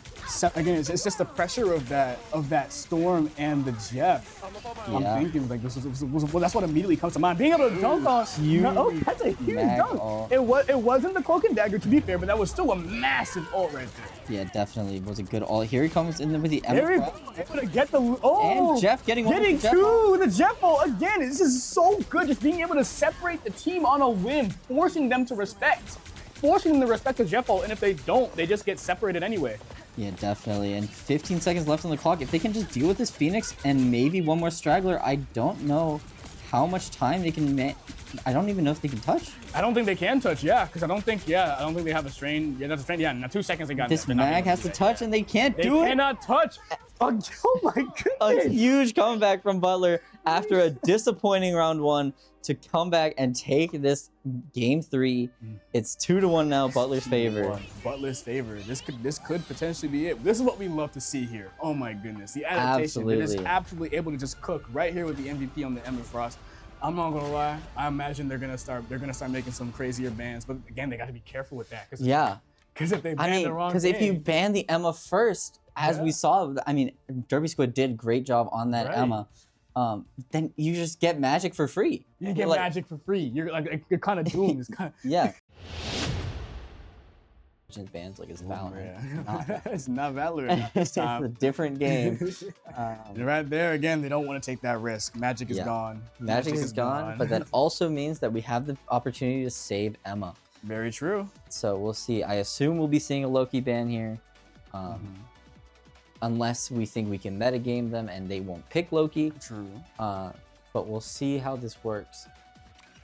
it's just the pressure of that storm and the Jeff. I'm Yeah. thinking like well, that's what immediately comes to mind. Being able to dunk on that's a huge mag dunk. ult. It wasn't the cloak and dagger to be fair, but that was still a massive ult right there. Yeah, definitely was a good ult. Here he comes in with the Very Emma. able to get the And Jeff getting one with the Jeff two with the Jeff ult again. This is so good, just being able to separate the team on a whim, forcing them to respect the Jeff ult, and if they don't, they just get separated anyway. Yeah, definitely. And 15 seconds left on the clock. If they can just deal with this Phoenix and maybe one more straggler, I don't know how much time they can. I don't even know if they can touch. I don't think they can touch, because I don't think they have a strain. Yeah, that's a strain. Yeah, now 2 seconds they got. This they're not mag able has do to that, touch, yeah. and they can't They do it. cannot touch. Oh my A goodness. huge comeback from Butler after a disappointing round one to come back and take this game 3. It's 2-1 now, Butler's favor. Butler's favor. This could potentially be it. This is what we love to see here. Oh my goodness, the adaptation. They're just absolutely able to just cook right here with the MVP on the Emma Frost. I'm not gonna lie. I imagine they're gonna start making some crazier bans, but again, they got to be careful with that. Yeah. Because if they ban the wrong thing. Because if you ban the Emma first, as we saw, I mean, Derby Squid did a great job on that Emma. Then you just get magic for free. You get magic for free. You're kind of doomed. It's kind of yeah. Bans like it's Valorant. It's not Valorant this time. It's a different game. Right there again, they don't want to take that risk. Magic is gone. Magic is gone, but that also means that we have the opportunity to save Emma. Very true. So we'll see. I assume we'll be seeing a Loki ban here. Unless we think we can metagame them and they won't pick Loki. True. But we'll see how this works.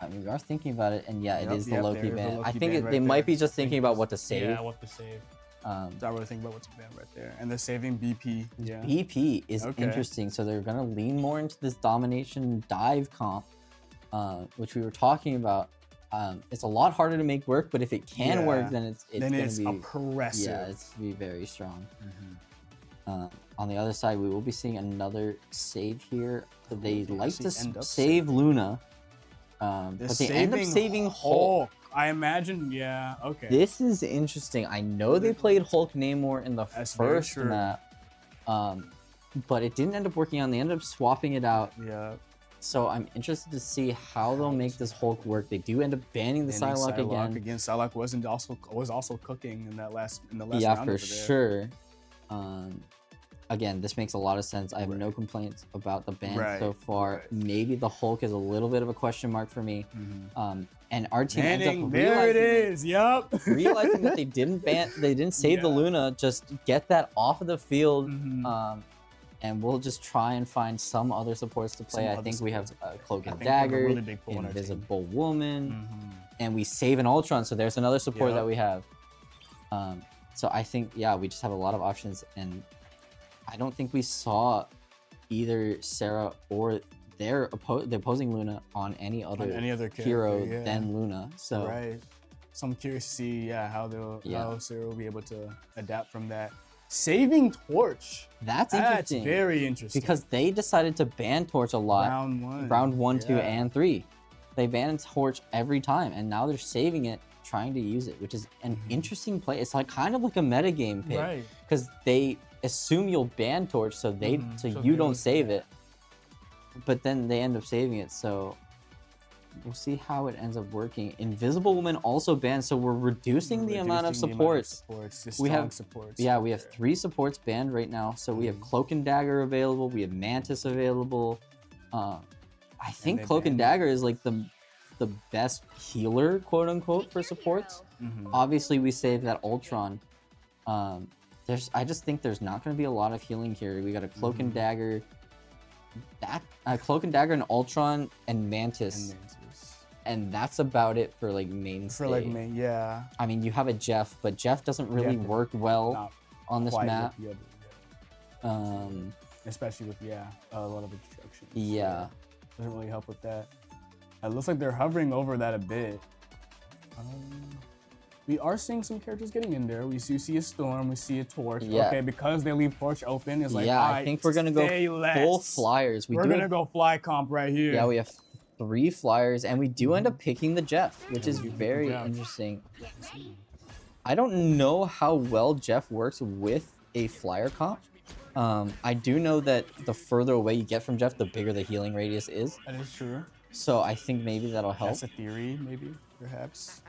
I mean, we are thinking about it, and it is the Loki ban. I think they might be just thinking about what to save. Yeah, what to save. I really think about what to ban right there. And they're saving BP. Yeah. BP is interesting. So they're going to lean more into this domination dive comp, which we were talking about. It's a lot harder to make work, but if it can work, then it's going to be oppressive. Yeah, it's going to be very strong. On the other side, we will be seeing another save here. They like to save Luna, but they end up saving Hulk. I imagine, okay. This is interesting. I know they played Hulk Namor in the first map, but it didn't end up working out. They ended up swapping it out. Yeah. So I'm interested to see how they'll make this Hulk work. They do end up banning the Psylocke again. Again, Psylocke was also cooking in the last round. Yeah, for sure. Again, this makes a lot of sense. I have no complaints about the ban so far. Maybe the Hulk is a little bit of a question mark for me. And our team ends up realizing that they didn't save the Luna. Just get that off of the field, and we'll just try and find some other supports to play. I think we have Cloak and Dagger, Invisible Woman, and we save an Ultron. So there's another support that we have. So I think we just have a lot of options, and I don't think we saw either Sarah or they're opposing Luna on any other hero character, than Luna. So right. So I'm curious to see how Sarah will be able to adapt from that. Saving Torch. That's interesting. That's very interesting. Because they decided to ban Torch a lot. Round 1, 2, and 3. They banned Torch every time, and now they're saving it, trying to use it, which is an interesting play. It's like kind of like a metagame pick. Right. Because they assume you'll ban Torch, so you don't save it. But then they end up saving it, so we'll see how it ends up working. Invisible Woman also banned, so we're reducing the amount of supports. We have 3 supports banned right now. So we have Cloak and Dagger available. We have Mantis available. I think Cloak and Dagger is like the best healer, quote unquote, for supports. Obviously, we saved that Ultron. I just think there's not going to be a lot of healing here. We got a Cloak and Dagger. Cloak and Dagger and Ultron and Mantis. And that's about it for like mainstay. Yeah. I mean, you have a Jeff, but Jeff doesn't really work well on this map. Especially with a lot of obstructions. Yeah. Doesn't really help with that. It looks like they're hovering over that a bit. We are seeing some characters getting in there. We see a Storm, we see a Torch. Yeah. Okay, because they leave Torch open, it's like, I think we're gonna go full flyers. We're gonna go fly comp right here. Yeah, we have 3 flyers, and we do end up picking the Jeff, which is very interesting. I don't know how well Jeff works with a flyer comp. I do know that the further away you get from Jeff, the bigger the healing radius is. That is true. So I think maybe that'll help. That's a theory, maybe, perhaps.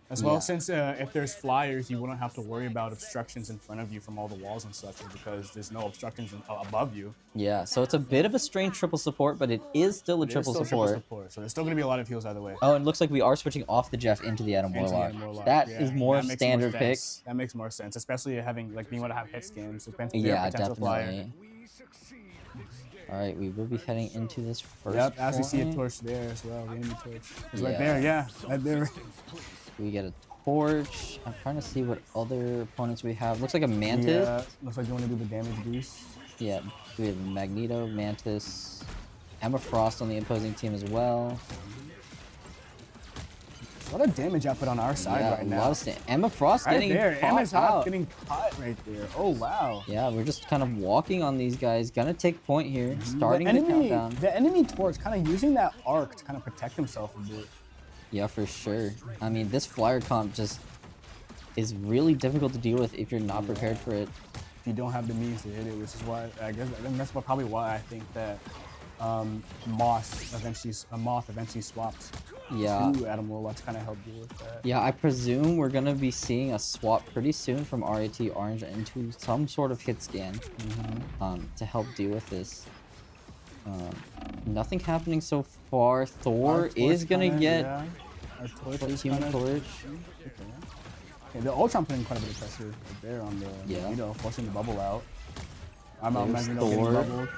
As well, since if there's flyers, you wouldn't have to worry about obstructions in front of you from all the walls and such, because there's no obstructions above you. Yeah, so it's a bit of a strange triple support, but it is still a triple support. So there's still going to be a lot of heals either way. Oh, and it looks like we are switching off the Jeff into the Adam Warlock. That is more standard pick. That makes more sense, especially having being able to have hit scans. Yeah, definitely. All right, we will be heading into this first. Yep, as we see a Torch there as well, the enemy Torch. It's right there, right there. We get a Torch. I'm trying to see what other opponents we have. Looks like a Mantis. Yeah, looks like you want to do the damage boost. Yeah, we have Magneto, Mantis, Emma Frost on the opposing team as well. A lot of damage output on our side right now. Emma Frost right getting there. Emma's out. Getting caught right there. Oh, wow. Yeah, we're just kind of walking on these guys. Gonna take point here. Starting the countdown. The enemy Torch kind of using that arc to kind of protect himself a bit. Yeah, for sure. I mean, this flyer comp just is really difficult to deal with if you're not prepared for it. If you don't have the means to hit it, which is why that's probably why I think that Moth eventually swapped to Adam Warlock to kind of help deal with that. Yeah, I presume we're gonna be seeing a swap pretty soon from RIT Orange into some sort of hit scan to help deal with this. Nothing happening so far. Thor is gonna get Team Torch. Okay, the Ultron putting quite a bit of pressure right there on the forcing the bubble out. I'm out Magneto getting bubbled.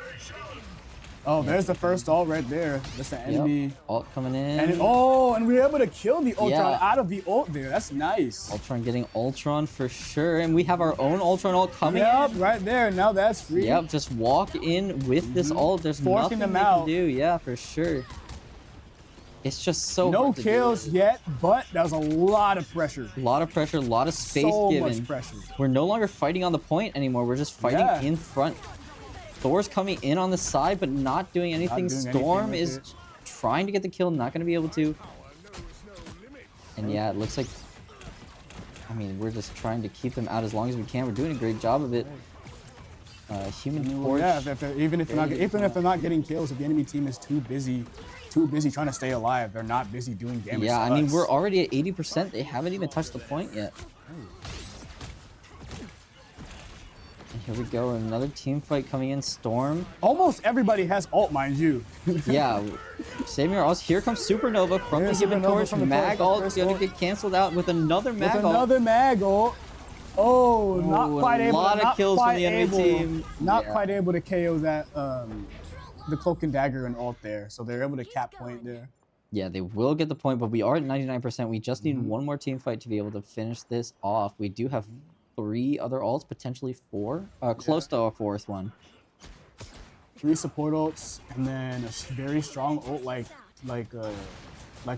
Oh, there's the first ult right there. That's the enemy. Ult coming in. And and we were able to kill the Ultron out of the ult there. That's nice. Ultron getting Ultron for sure. And we have our own Ultron ult coming in. Yep, right there. Now that's free. Yep, just walk in with this ult. There's nothing they can do. Yeah, for sure. It's just so no hard to kills yet, but that was a lot of pressure. A lot of pressure, a lot of space given. So much pressure. We're no longer fighting on the point anymore. We're just fighting in front. Thor's coming in on the side, but not doing anything. Storm is trying to get the kill, not going to be able to. And yeah, it looks like, I mean, we're just trying to keep them out as long as we can. We're doing a great job of it. Human Torch. Yeah, even if they're not getting kills, if the enemy team is too busy trying to stay alive, they're not busy doing damage. Yeah, I mean, we're already at 80%. They haven't even touched the point yet. Here we go, another team fight coming in. Storm. Almost everybody has ult, mind you. Yeah, saving our ults. Here comes Supernova from the Human Torch. Mag ult is going to get canceled out with another Mag ult. Another Mag ult. Oh, not quite able. A lot of kills from the enemy team. Not quite able to KO that the Cloak and Dagger and ult there, so they're able to cap point there. Yeah, they will get the point, but we are at 99%. We just need one more team fight to be able to finish this off. We do have 3 other ults, potentially 4. Close to a 4th one. 3 support ults, and then a very strong ult like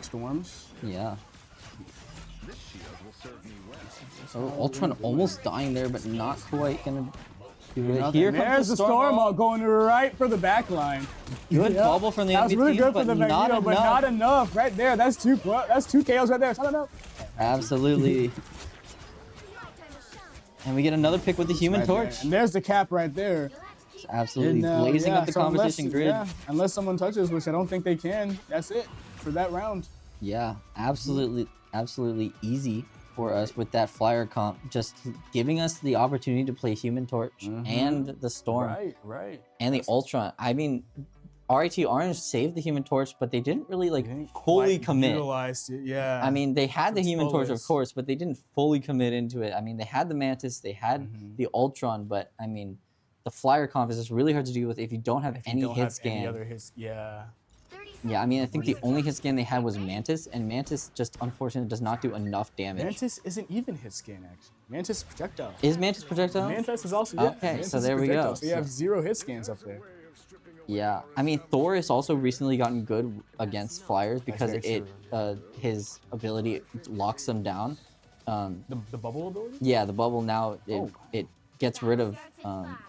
Storms. Yeah. Oh, Ultron almost dying there, but not quite gonna do it. Here comes There's the Storm ult going right for the back line. Good bubble from the That was enemy really team, good for but the not Magneto, enough. but not enough right there. That's 2 KOs right there. It's not enough. Absolutely. And we get another pick with the Human Right Torch. there. And there's the cap right there. It's absolutely And, blazing yeah, up the so competition grid. Unless someone touches, which I don't think they can, that's it for that round. Yeah, absolutely easy for us with that flyer comp. Just giving us the opportunity to play Human Torch and the Storm Right. and the Ultron. I mean, RIT Orange saved the Human Torch, but they didn't really like Didn't fully quite commit. Utilized it, yeah. I mean, they had the Its Human Torch, of fullest. course, but they didn't fully commit into it. I mean, they had the Mantis, they had the Ultron, but I mean, the flyer comp is just really hard to deal with if you don't have If you any don't hit have scan. any other hits, yeah. Yeah, I mean, I think the only hit scan they had was Mantis, and Mantis just unfortunately does not do enough damage. Mantis isn't even hit scan, actually. Mantis is projectile. Is Mantis projectile? Mantis is also, Okay, Mantis so is there we projectile, go. So you have 0 hit scans up there. Yeah, I mean, Thor has also recently gotten good against flyers because very his ability locks them down. The bubble ability? Yeah, the bubble now Oh. it gets rid of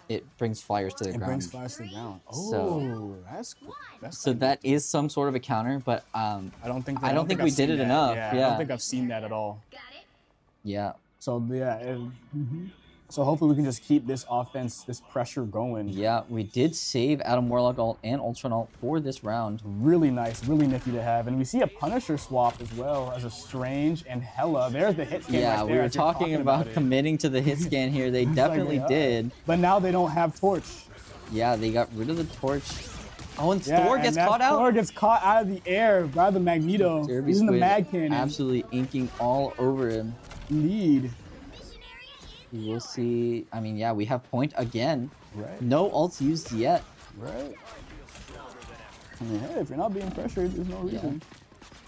it brings flyers to the It ground. brings flies to the ground. Oh, So- that's cool. That's So like- that is some sort of a counter, but I don't think I don't think we I've did seen it that. enough, I yeah. don't think I've seen that at all. yeah, So yeah, so hopefully we can just keep this offense, this pressure going. yeah, we did save Adam Warlock ult and Ultron ult for this round. Really nice, really nifty to have. And we see a Punisher swap as well as a Strange and Hella. There's the hit scan Yeah, right we there were as you're talking about it. committing to the hit scan here. They definitely yeah. did. But now they don't have Torch. Yeah, they got rid of the torch. Oh, and Yeah, Thor and gets that caught out. Thor gets caught out of the air by the Magneto. Derby Using the Squid mag cannon. absolutely inking all over him. Indeed. We'll see. I mean, yeah, we have point again. Right. No ults used yet. Right. I mean, hey, if you're not being pressured, there's no reason.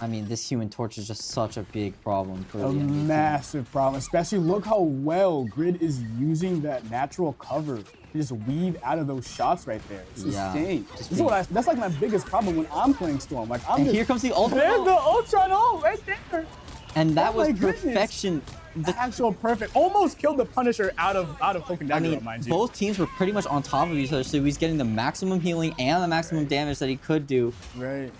I mean, this Human Torch is just such a big problem for A the enemy team. massive problem. Especially look how well Grid is using that natural cover to just weave out of those shots right there. It's Yeah. insane. Just This is what that's like my biggest problem when I'm playing Storm. Like I'm And just, here comes the Ultron there's ult. the Ultron ult right there. And that Oh was my goodness. perfection. The actual perfect. Almost killed the Punisher out of Cloak and I Dagger, mean, mind you. both teams were pretty much on top of each other, so he's getting the maximum healing and the maximum damage that he could do. Right.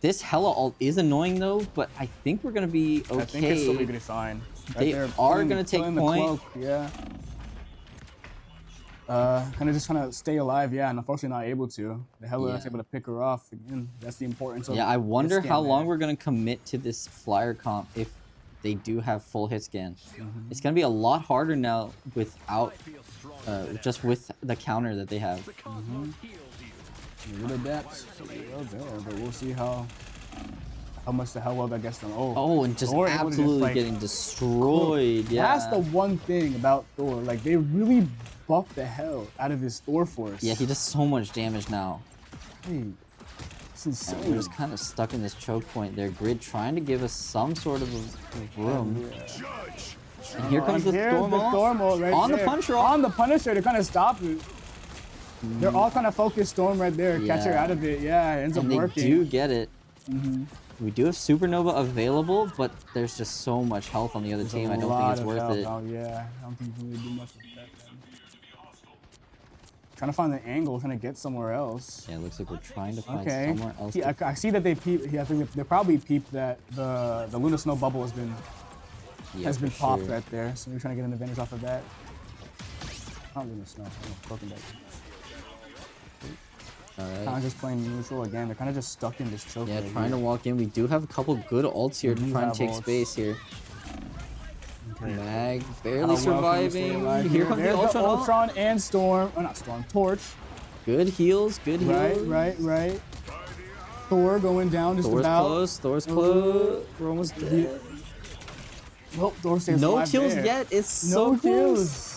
This Hella ult is annoying though, but I think we're gonna be okay. I think it's still gonna be fine. They are gonna take killing the point. Cloak, yeah. Kind of just trying to stay alive, yeah, and unfortunately not able to. The Hella is Yeah. able to pick her off again. That's the importance of. Yeah, I wonder hit scan how long there. we're gonna commit to this flyer comp if they do have full hit scan. Mm-hmm. It's gonna be a lot harder now without, just with the counter that they have. Little depths. So we go there, but we'll see how much the Hella that gets them. Oh, and just Thor able to just, absolutely like, getting destroyed. Yeah. That's the one thing about Thor. Like they really buffed the hell out of his Thor force. Yeah, he does so much damage now. Hey, it's And insane. we're just kind of stuck in this choke point there. Grid trying to give us some sort of a room. And here comes the Here's Storm the ult. Storm ult right On the there. Punisher ult. On the Punisher to kind of stop it. They're all kind of focused Storm right there. Catch her Yeah. out of it. Yeah, it ends up And they working. do get it. We do have Supernova available, but there's just so much health on the other There's team. a I don't lot think it's of worth health. it. Oh yeah, I don't think you can really do much with that. Then. Trying to find the angle, trying to get somewhere else. Yeah, it looks like we're trying to find Okay. somewhere else. Yeah, I see that they peep. Yeah, I think they probably peeped that the Luna Snow bubble has been for popped sure. right there. So we're trying to get an advantage off of that. Not Luna Snow. Cloak and Dagger. Kind Alright. of just playing neutral again. They're kind of just stuck in this choke. Yeah, right trying to here. walk in. We do have a couple good ults here to do try and have take ults. space here. Okay. Mag How barely well can we stay surviving. alive Here comes the There's Ultron ult. Ultron and Storm. Oh, not Storm. Torch. Good heals, good heals. Right. Thor going down just Thor's about. close, Thor's close. We're almost dead. Nope, Thor stays No alive kills there. yet. It's No so close. kills.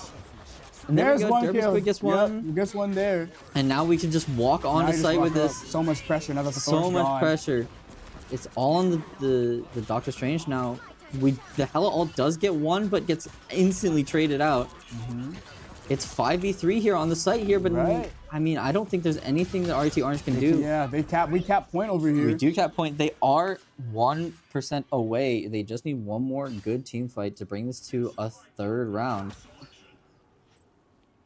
And there we There's go. one Derby kill. Squid gets one. Yep, gets one there. And now we can just walk Now onto you just site walk with up. this. So much pressure now that the So Thor's much gone. pressure. It's all on the Doctor Strange now. The Hella ult does get one, but gets instantly traded out. It's 5v3 here on the site here, but Right. I mean, I don't think there's anything that RIT Orange can do. Yeah, we cap point over here. We do cap point. They are 1% away. They just need one more good team fight to bring this to a third round.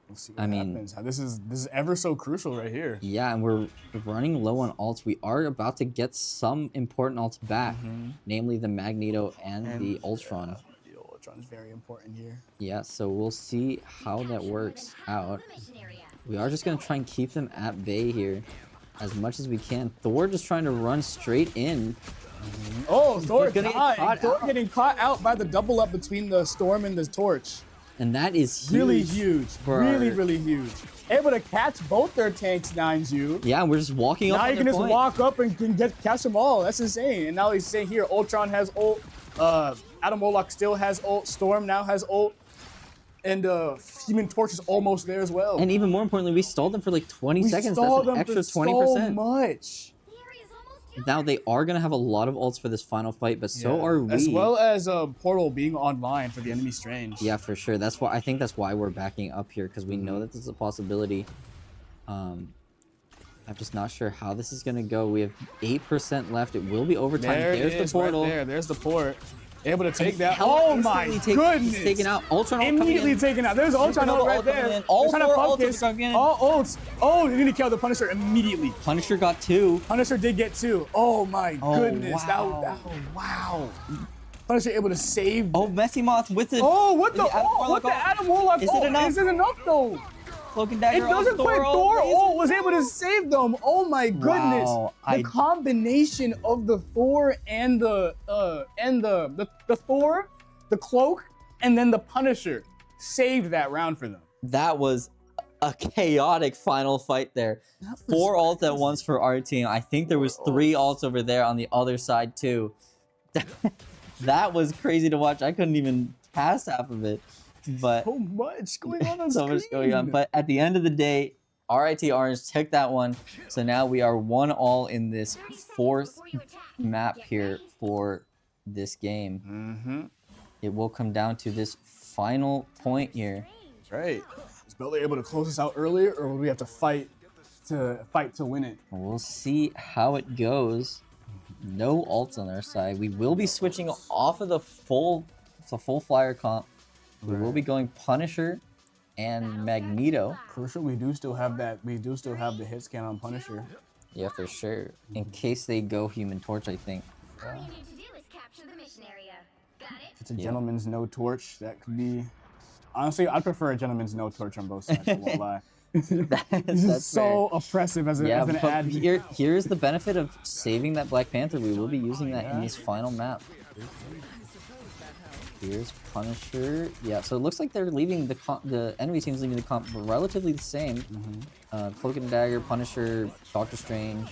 We'll see what happens. This is ever so crucial right here. Yeah, and we're running low on ults. We are about to get some important ults back, namely the Magneto and the Ultron. The Ultron is very important here. Yeah, so we'll see how that works out. We are just going to try and keep them at bay here as much as we can. Thor just trying to run straight in. Oh, Thor getting caught out by the double up between the Storm and the Torch. And that is huge. Really huge. for Really, our- really huge. Able to catch both their tanks, 9u. Yeah, we're just walking up Now on you can their just point. walk up and can catch them all. That's insane. And now he's saying here, Ultron has ult. Adam Warlock still has ult. Storm now has ult. And Human Torch is almost there as well. And even more importantly, we stalled them for like 20 we seconds. stalled That's an them extra for 20%. so much. Now they are going to have a lot of ults for this final fight, but so are we. As well as Portal being online for the enemy Strange. Yeah, for sure. I think that's why we're backing up here, because we know that this is a possibility. I'm just not sure how this is going to go. We have 8% left. It will be overtime. There it There's is, the portal. right there. There's the port. Able to take that. Hell, Oh my instantly goodness. He's taken out. Ultron ult coming Immediately in. taken out. There's Ultron ult right ult coming there. in. All They're trying to four ults focus. are coming in. All ults. Oh, you're gonna kill the Punisher immediately. Punisher got 2. Punisher did get 2. Oh my Oh, goodness. wow. Wow. Punisher able to save. Oh, Messy Moth with the Oh, what the? Adam Oh, what Warlock the ult. Adam Warlock? Is it ult? enough? Is it enough though? Cloak and It Dagger ult, doesn't quit. Thor ult. ult was able to save them. Oh my goodness. Wow, The combination of the Thor and the Thor, the cloak, and then the Punisher saved that round for them. That was a chaotic final fight there. 4 ults at once for our team. I think there was 3 ults over there on the other side too. That was crazy to watch. I couldn't even pass half of it. But So much going on so much going on. But at the end of the day, RIT Orange took that one. So now we are 1-all in this 4th map here for this game. It will come down to this final point here. Right. Is Butler able to close this out earlier, or will we have to fight to win it? We'll see how it goes. No ults on our side. We will be switching off of the full flyer comp. We will be going Punisher and Magneto. Crucial. We do still have that. We do still have the hit scan on Punisher. Yeah, for sure. In case they go Human Torch, I think. All you need to do is capture the mission area. Got it? It's a gentleman's no torch. That could be. Honestly, I'd prefer a gentleman's no torch on both sides. I won't lie. This is That's so oppressive as, Yeah, as an but ad. here's the benefit of saving that Black Panther. We will be using that in this final map. Here's Punisher. Yeah, so it looks like they're leaving the enemy team's leaving the comp relatively the same. Cloak and Dagger, Punisher, Doctor Strange.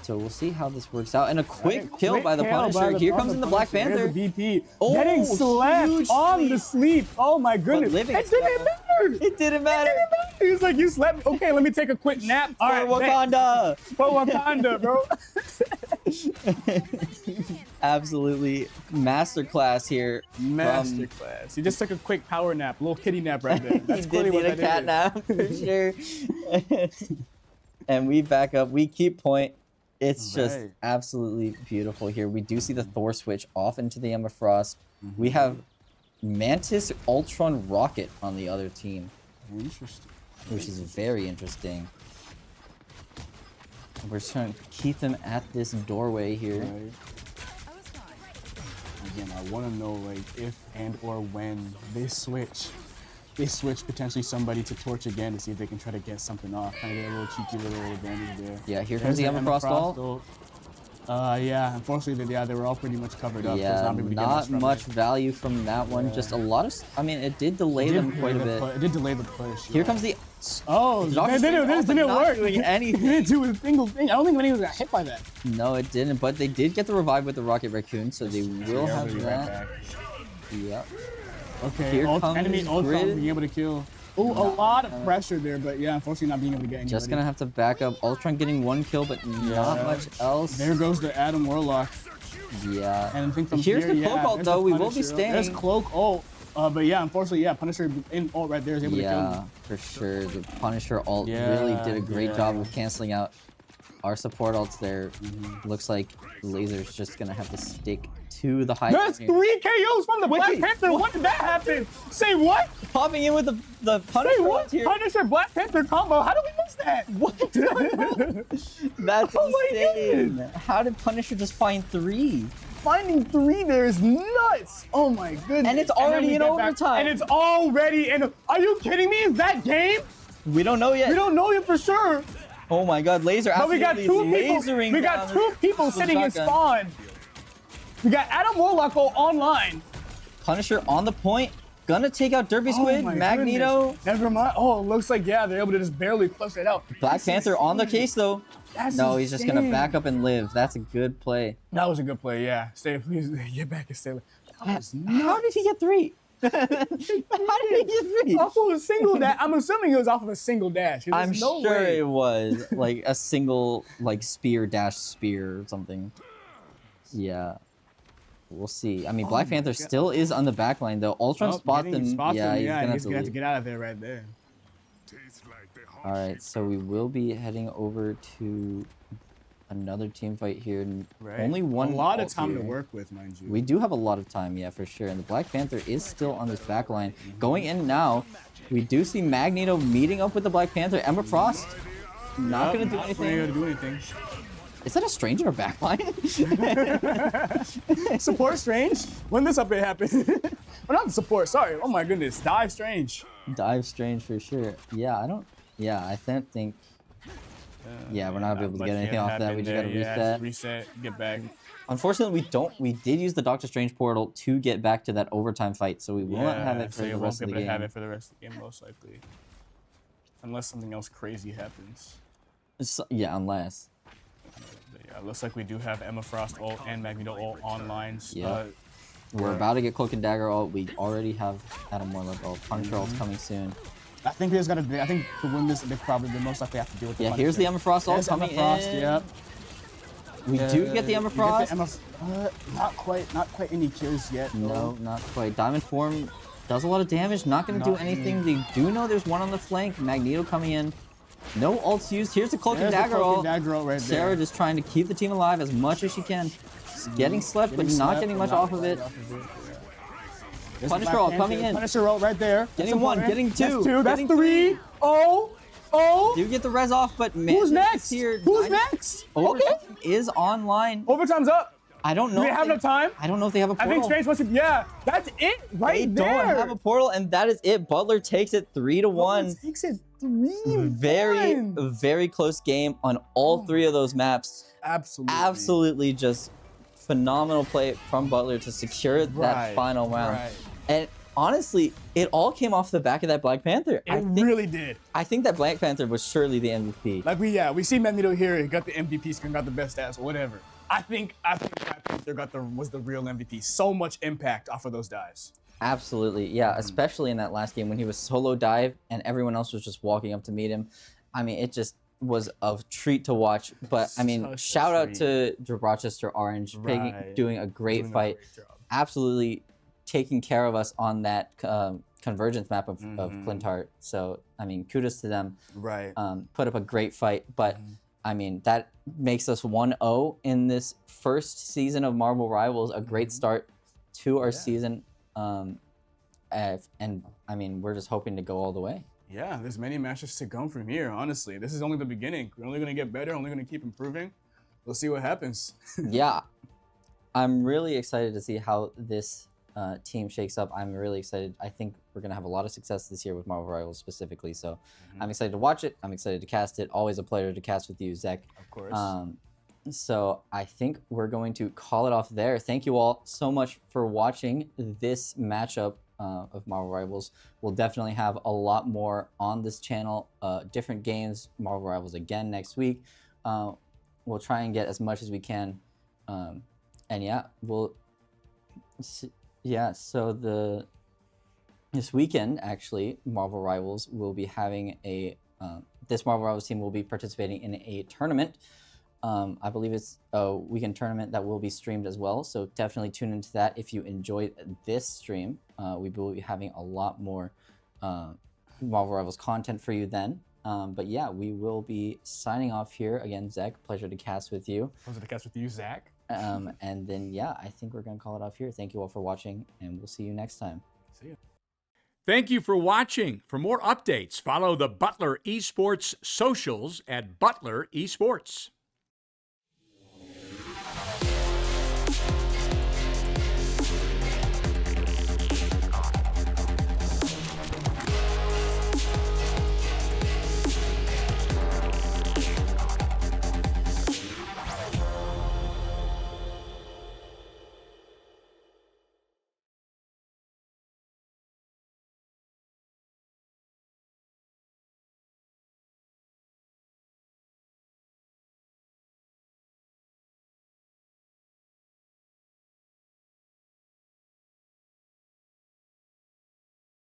So we'll see how this works out. And a quick kill by the Punisher. Here comes in the Black Panther. Here's the BP. Oh, Getting slapped huge on sleep. the sleep. Oh my goodness. living It is didn't matter. It didn't matter. He was like, you slept. Okay, let me take a quick nap. All right, For Wakanda. For Wakanda, bro. Absolutely masterclass here. from- Masterclass. He just took a quick power nap, a little kitty nap right there. That's he clearly did what need a cat that nap for sure. And we back up. We keep point. It's just Right. absolutely beautiful here. We do see the Thor switch off into the Emma Frost. We have Mantis Ultron Rocket on the other team, is. Interesting. which is very interesting. We're just trying to keep them at this doorway here. Right. Again, I want to know like if and or when they switch potentially somebody to Torch again to see if they can try to get something off. Kind of get a little cheeky little advantage there. Yeah, here comes the Emma Frost ult. ult. Yeah, unfortunately, they were all pretty much covered up. so it's Yeah, not able to get not from much it. value from that one. Just a lot of. I mean, it did delay them quite a bit. It did delay the push. Here comes the. Oh, Doctor they Strange ult, but didn't not work. doing anything. It didn't do a single thing. I don't think anyone got hit by that. No, it didn't. But they did get the revive with the Rocket Raccoon, so they will Yeah, have we'll be that. right back. Yep. Okay, Here comes enemy Ultron Grid. being able to kill. Oh, a lot of pressure there, but yeah, unfortunately not being able to get anybody. Just gonna have to back up. Ultron getting 1 kill, but not much else. There goes the Adam Warlock. Yeah. And I think from Here's here, the Cloak ult, there's though. the We will be Punisher. There's staying. Cloak ult. But yeah, unfortunately, yeah, Punisher in ult right there is able to kill Yeah, him. for sure. The Punisher ult really did a great job of canceling out our support ults there. Looks like Laser's just gonna have to stick to the high That's ground here. 3 KOs from the Black Panther. What did that happen? Say what? Popping in with the Say Punisher what? ult here. Punisher Black Panther combo. How did we miss that? What? That's Oh my insane. How did Punisher just find 3? Finding 3 there is nuts. Oh my goodness. And it's then already we in get back- overtime. And it's already in. Are you kidding me? Is that game? We don't know yet. We don't know it for sure. Oh my god, Laser But we absolutely got 2 people. lasering We got down 2 people this sitting in shotgun. spawn. We got Adam Warlock online. Punisher on the point. Gonna take out Derpy Squid, Oh my Magneto. goodness. Never mind. Oh, it looks like, yeah, they're able to just barely clutch it out. Black Panther on the case though. That's No, he's just gonna insane. back up and live. That's a good play. That was a good play, yeah. Stay, please, get back and stay. That was How did he get 3? How did he get 3? off of a single dash. I'm assuming it was off of a single dash. There's I'm no sure way. it was like a single like spear dash spear or something. Yeah. We'll see. I mean, Black my Panther God. still is on the back line though. Ultron spot them. Yeah, he's gonna have to gonna have to leave. get out of there right there. All right, so we will be heading over to another team fight here. Right. Only one. A lot of ult time to here. work with, mind you. We do have a lot of time, yeah, for sure. And the Black Panther is still on this back line. Going in now, we do see Magneto meeting up with the Black Panther. Emma Frost not gonna do Not anything. gonna do anything. Is that a strange in our back line? Support Strange? When this upgrade happened? Or not support, sorry. Oh my goodness. Dive Strange. Dive Strange for sure. Yeah, I don't think. Yeah, we're not gonna be able to get anything off that. We just gotta reset. Reset, get back. Unfortunately, we did use the Doctor Strange portal to get back to that overtime fight, so we will not have it for so you the won't rest be of able the to have game. it for the rest of the game, most likely. Unless something else crazy happens. Yeah, unless. But yeah, looks like we do have Emma Frost ult and Magneto ult online. Yeah. We're about to get Cloak and Dagger ult. We already have Adam Warlock ult. Punisher ult's coming soon. I think there's gonna be. I think to win this, they probably the most likely have to deal with. The Yeah, here's the Emma Frost ult There's coming Emma Frost, in. Yep. We do get the Emma Frost. Not quite any kills yet. No, not quite. Diamond Form does a lot of damage. Not going to do Not anything. They do know there's one on the flank. Magneto coming in. No ults used. Here's the Cloak and Dagger ult. right Sarah there. just trying to keep the team alive as much as she can. Just getting slept, but not getting much off of it. There's Punisher the ult Black coming Panther. in. Punisher ult right there. Getting That's one, important. getting two, That's 2. That's getting 3. three. Oh. Do get the res off, but man, Who's next? Here. Who's next? Overtime is online. Overtime's up. I don't know. Do we if have they- no time? I don't know if they have a I portal. think Strange wants to. Yeah, that's it right They there. don't have a portal, and that is it. Butler takes it 3-1. Takes it 3-1. Very close game on all 3 of those maps. Absolutely. Absolutely just phenomenal play from Butler to secure that Right, final round. right. And honestly, it all came off the back of that Black Panther. It really did. I think that Black Panther was surely the MVP. Like we see Magneto here. He got the MVP skin, got the best stats, whatever. I think Black Panther was the real MVP. So much impact off of those dives. Absolutely, yeah. Especially in that last game when he was solo dive and everyone else was just walking up to meet him. I mean, it just was a treat to watch. But I mean, Such a shout out treat. to Rochester Orange, Right. doing a great Doing a fight. great job. Absolutely taking care of us on that convergence map of Mhm. Clintart. So I mean, kudos to them. Right. Put up a great fight, but I mean that makes us 1-0 in this first season of Marvel Rivals. A great start to our season, and I mean we're just hoping to go all the way. Yeah, there's many matches to come from here. Honestly, this is only the beginning. We're only gonna get better. Only gonna keep improving. We'll see what happens. Yeah, I'm really excited to see how this team shakes up. I'm really excited. I think we're gonna have a lot of success this year with Marvel Rivals specifically. So I'm excited to watch it. I'm excited to cast it. Always a pleasure to cast with you, Zach. Of course. So I think we're going to call it off there. Thank you all so much for watching this matchup of Marvel Rivals. We'll definitely have a lot more on this channel, different games, Marvel Rivals again next week. We'll try and get as much as we can. And yeah, so this weekend actually, Marvel Rivals will be having a this Marvel Rivals team will be participating in a tournament I believe it's a weekend tournament that will be streamed as well. So definitely tune into that if you enjoyed this stream. We will be having a lot more Marvel Rivals content for you then. But yeah, we will be signing off here. Again, Zach, pleasure to cast with you. Pleasure to cast with you, Zach. And then, yeah, I think we're going to call it off here. Thank you all for watching, and we'll see you next time. See ya. Thank you for watching. For more updates, follow the Butler Esports socials at Butler Esports.